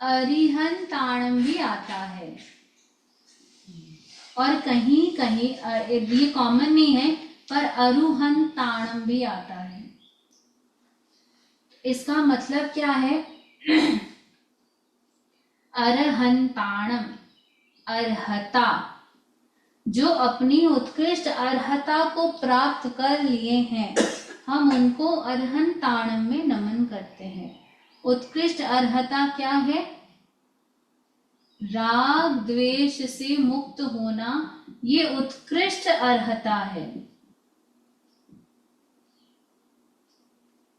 [SPEAKER 1] अरिहंताणम भी आता है और कहीं कहीं ये कॉमन नहीं है, पर अरुहंताणम भी आता है। इसका मतलब क्या है? अरहंताणम, अर्हता, जो अपनी उत्कृष्ट अर्हता को प्राप्त कर लिए हैं, हम उनको अर्हंताणम में नमन करते हैं। उत्कृष्ट अर्हता क्या है? राग द्वेष से मुक्त होना, ये उत्कृष्ट अर्हता है।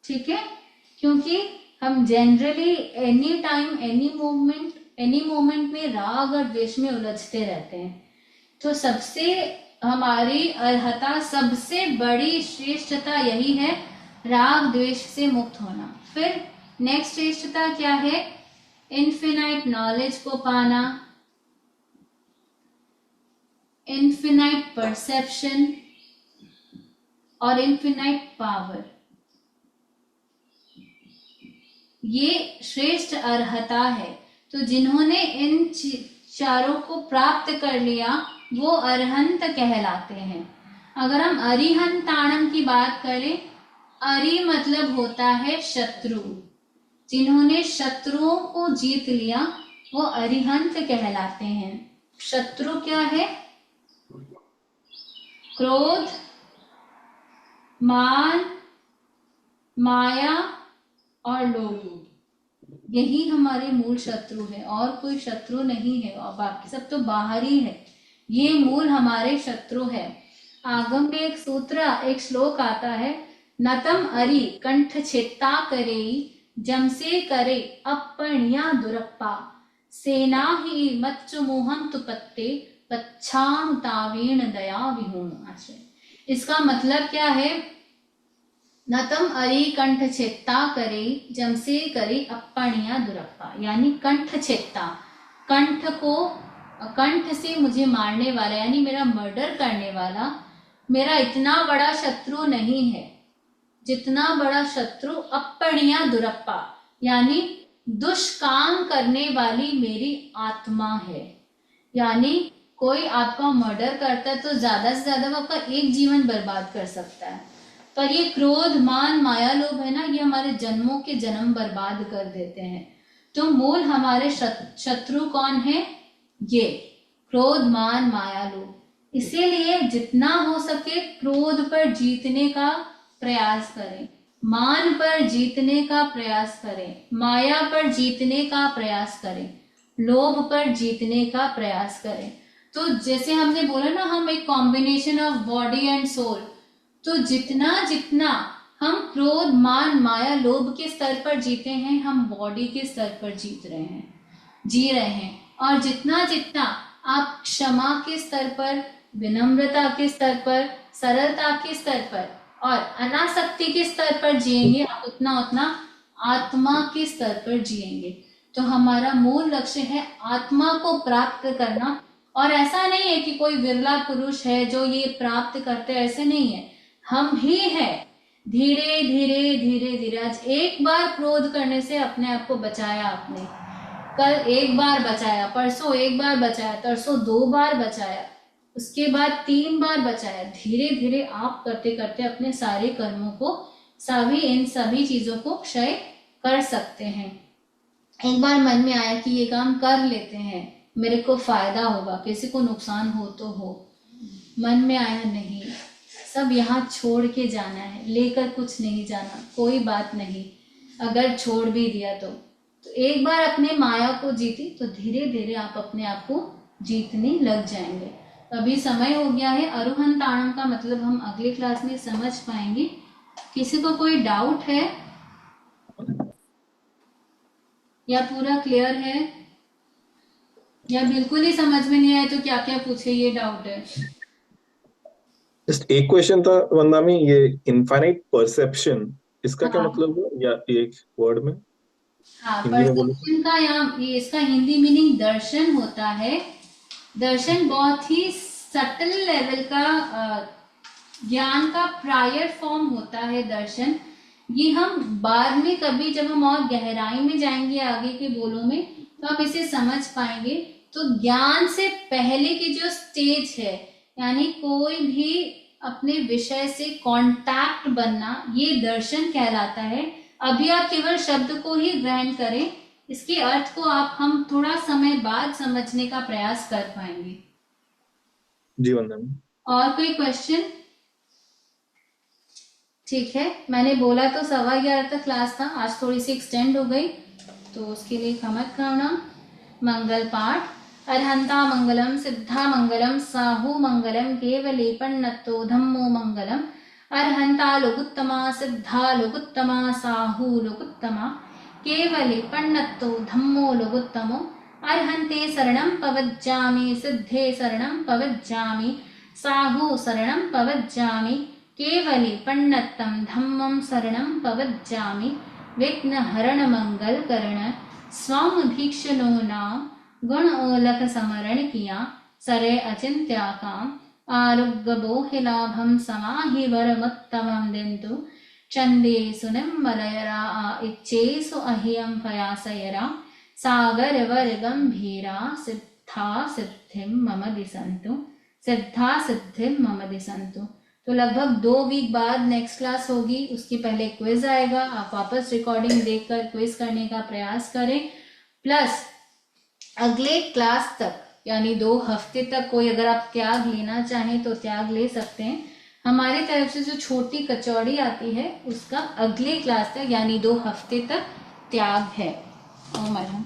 [SPEAKER 1] ठीक है, क्योंकि हम generally any time any moment में राग और द्वेष में उलझते रहते हैं। तो सबसे हमारी अर्हता, सबसे बड़ी श्रेष्ठता यही है, राग द्वेष से मुक्त होना। फिर नेक्स्ट श्रेष्ठता क्या है? इन्फिनाइट नॉलेज को पाना, इन्फिनाइट परसेप्शन और इन्फिनाइट पावर। ये श्रेष्ठ अर्हता है। तो जिन्होंने इन चारों को प्राप्त कर लिया वो अरहंत कहलाते हैं। अगर हम अरिहंताणम की बात करें, अरि मतलब होता है शत्रु। जिन्होंने शत्रुओं को जीत लिया वो अरिहंत कहलाते हैं। शत्रु क्या है? क्रोध, मान, माया और लोभ। यही हमारे मूल शत्रु है, और कोई शत्रु नहीं है, और बाकी सब तो बाहरी है। ये मूल हमारे शत्रु है। आगम में एक सूत्र, एक श्लोक आता है, नतम अरि कंठ छेत्ता करे, जम से करे अपणिया दुरप्पा, सेना ही मच्चु मोहम तुपत्ते, पच्छाम तावेण दया विहोम आश्रय। इसका मतलब क्या है? नतम अरि कंठ छेत्ता करे, जम से करे अपणिया दुरप्पा, यानी कंठ छेत्ता, कंठ से मुझे मारने वाला, यानी मेरा मर्डर करने वाला मेरा इतना बड़ा शत्रु नहीं है जितना बड़ा शत्रु अपणिया दुरप्पा, यानी दुष्काम करने वाली मेरी आत्मा है। यानी कोई आपका मर्डर करता है तो ज्यादा से ज्यादा वो आपका एक जीवन बर्बाद कर सकता है, पर ये क्रोध, मान, माया, लोभ है ना, ये हमारे जन्मों के जन्म बर्बाद कर देते हैं। तो मूल हमारे शत्रु कौन है? ये क्रोध, मान, माया, लोभ। इसीलिए जितना हो सके क्रोध पर जीतने का प्रयास करें, मान पर जीतने का प्रयास करें, माया पर जीतने का प्रयास करें, लोभ पर जीतने का प्रयास करें। तो जैसे हमने बोला ना, हम एक combination of body and soul. तो जितना जितना हम क्रोध, मान, माया, लोभ के स्तर पर जीते हैं, हम बॉडी के स्तर पर जी रहे हैं। और जितना जितना आप क्षमा के स्तर पर, विनम्रता के स्तर पर, सरलता के स्तर पर और अनासक्ति के स्तर पर जिएंगे, आप उतना उतना आत्मा के स्तर पर जिएंगे। तो हमारा मूल लक्ष्य है आत्मा को प्राप्त करना। और ऐसा नहीं है कि कोई विरला पुरुष है जो ये प्राप्त करते, ऐसे नहीं है, हम ही हैं। धीरे धीरे धीरे धीरे, आज एक बार क्रोध करने से अपने आप को बचाया आपने, कल एक बार बचाया, परसों एक बार बचाया, तरसों 2 बार बचाया, उसके बाद 3 बार बचाया। धीरे धीरे आप करते करते अपने सारे कर्मों को, इन सभी चीजों को क्षय कर सकते हैं। एक बार मन में आया कि ये काम कर लेते हैं, मेरे को फायदा होगा, किसी को नुकसान हो तो हो, मन में आया नहीं, सब यहाँ छोड़ के जाना है, लेकर कुछ नहीं जाना, कोई बात नहीं। अगर छोड़ भी दिया तो एक बार अपने माया को जीती तो धीरे धीरे आप अपने आप को जीतने लग जाएंगे। अभी समय हो गया है, अरुहंताणम का मतलब हम अगले क्लास में समझ पाएंगे। किसी को कोई डाउट है या पूरा क्लियर है, या बिल्कुल ही समझ में नहीं आया तो क्या क्या पूछे, ये डाउट है।
[SPEAKER 7] जस्ट एक क्वेश्चन था वंदामी, ये इनफाइनाइट परसेप्शन, इसका क्या
[SPEAKER 1] हाँ।
[SPEAKER 7] मतलब है, या एक वर्ड में?
[SPEAKER 1] हाँ,
[SPEAKER 7] हिंदी में बोलो।
[SPEAKER 1] परसेप्शन का यहाँ ये इसका हिंदी मीनिंग दर्शन होता है। दर्शन बहुत ही सटल लेवल का ज्ञान का प्रायर फॉर्म होता है दर्शन। ये हम बाद में कभी जब हम और गहराई में जाएंगे आगे के बोलों में तो आप इसे समझ पाएंगे। तो ज्ञान से पहले की जो स्टेज है, यानी कोई भी अपने विषय से कांटेक्ट बनना, ये दर्शन कहलाता है। अभी आप केवल शब्द को ही ग्रहण करें, इसके अर्थ को हम थोड़ा समय बाद समझने का प्रयास कर पाएंगे।
[SPEAKER 7] जी वंदन।
[SPEAKER 1] और कोई क्वेश्चन? ठीक है, मैंने बोला तो 11:15 तक क्लास था, आज थोड़ी सी एक्सटेंड हो गई, तो उसके लिए क्षमा करना। मंगल पाठ। अर्हंता मंगलम सिद्धा मंगलम साहू मंगलम केवले पन्नतो धम्मो मंगलम। अर्हंता लोकुत्तमा सिद्धा लोकुत्तमा साहू लोकुत्तमा केवले पन्नतो धम्मो लोकुत्तमो। अर्हन्ते शरणं पवज्जामि सिद्धे शरणं पवज्जामि साहू शरणं पवज्जामि केवले पन्नत्तं धम्मं शरणं पवज्जामि। विघ्नहरण मंगल करण स्वाम भीक्षणो नाम गुण ओलख समरण किया सरे अचिंत्या काम। आरोग्य बोहि लाभम समाहि वरमुत्तमं दिन्तु चंदे सुनिम्मलयरा इच्छेसु अह्यं पयासयरा। सागर वर गंभीरा सिद्धा सिद्धिं मम दिसन्तु सिद्धा सिद्धिं मम दिसन्तु। तो लगभग 2 वीक बाद नेक्स्ट क्लास होगी, उसके पहले क्विज आएगा, आप वापस रिकॉर्डिंग देखकर क्विज करने का प्रयास करें। प्लस अगले क्लास तक यानी 2 हफ्ते तक कोई अगर आप त्याग लेना चाहें तो त्याग ले सकते हैं। हमारी तरफ से जो छोटी कचौड़ी आती है उसका अगले क्लास तक यानी 2 हफ्ते तक त्याग है। ओम अर्हं।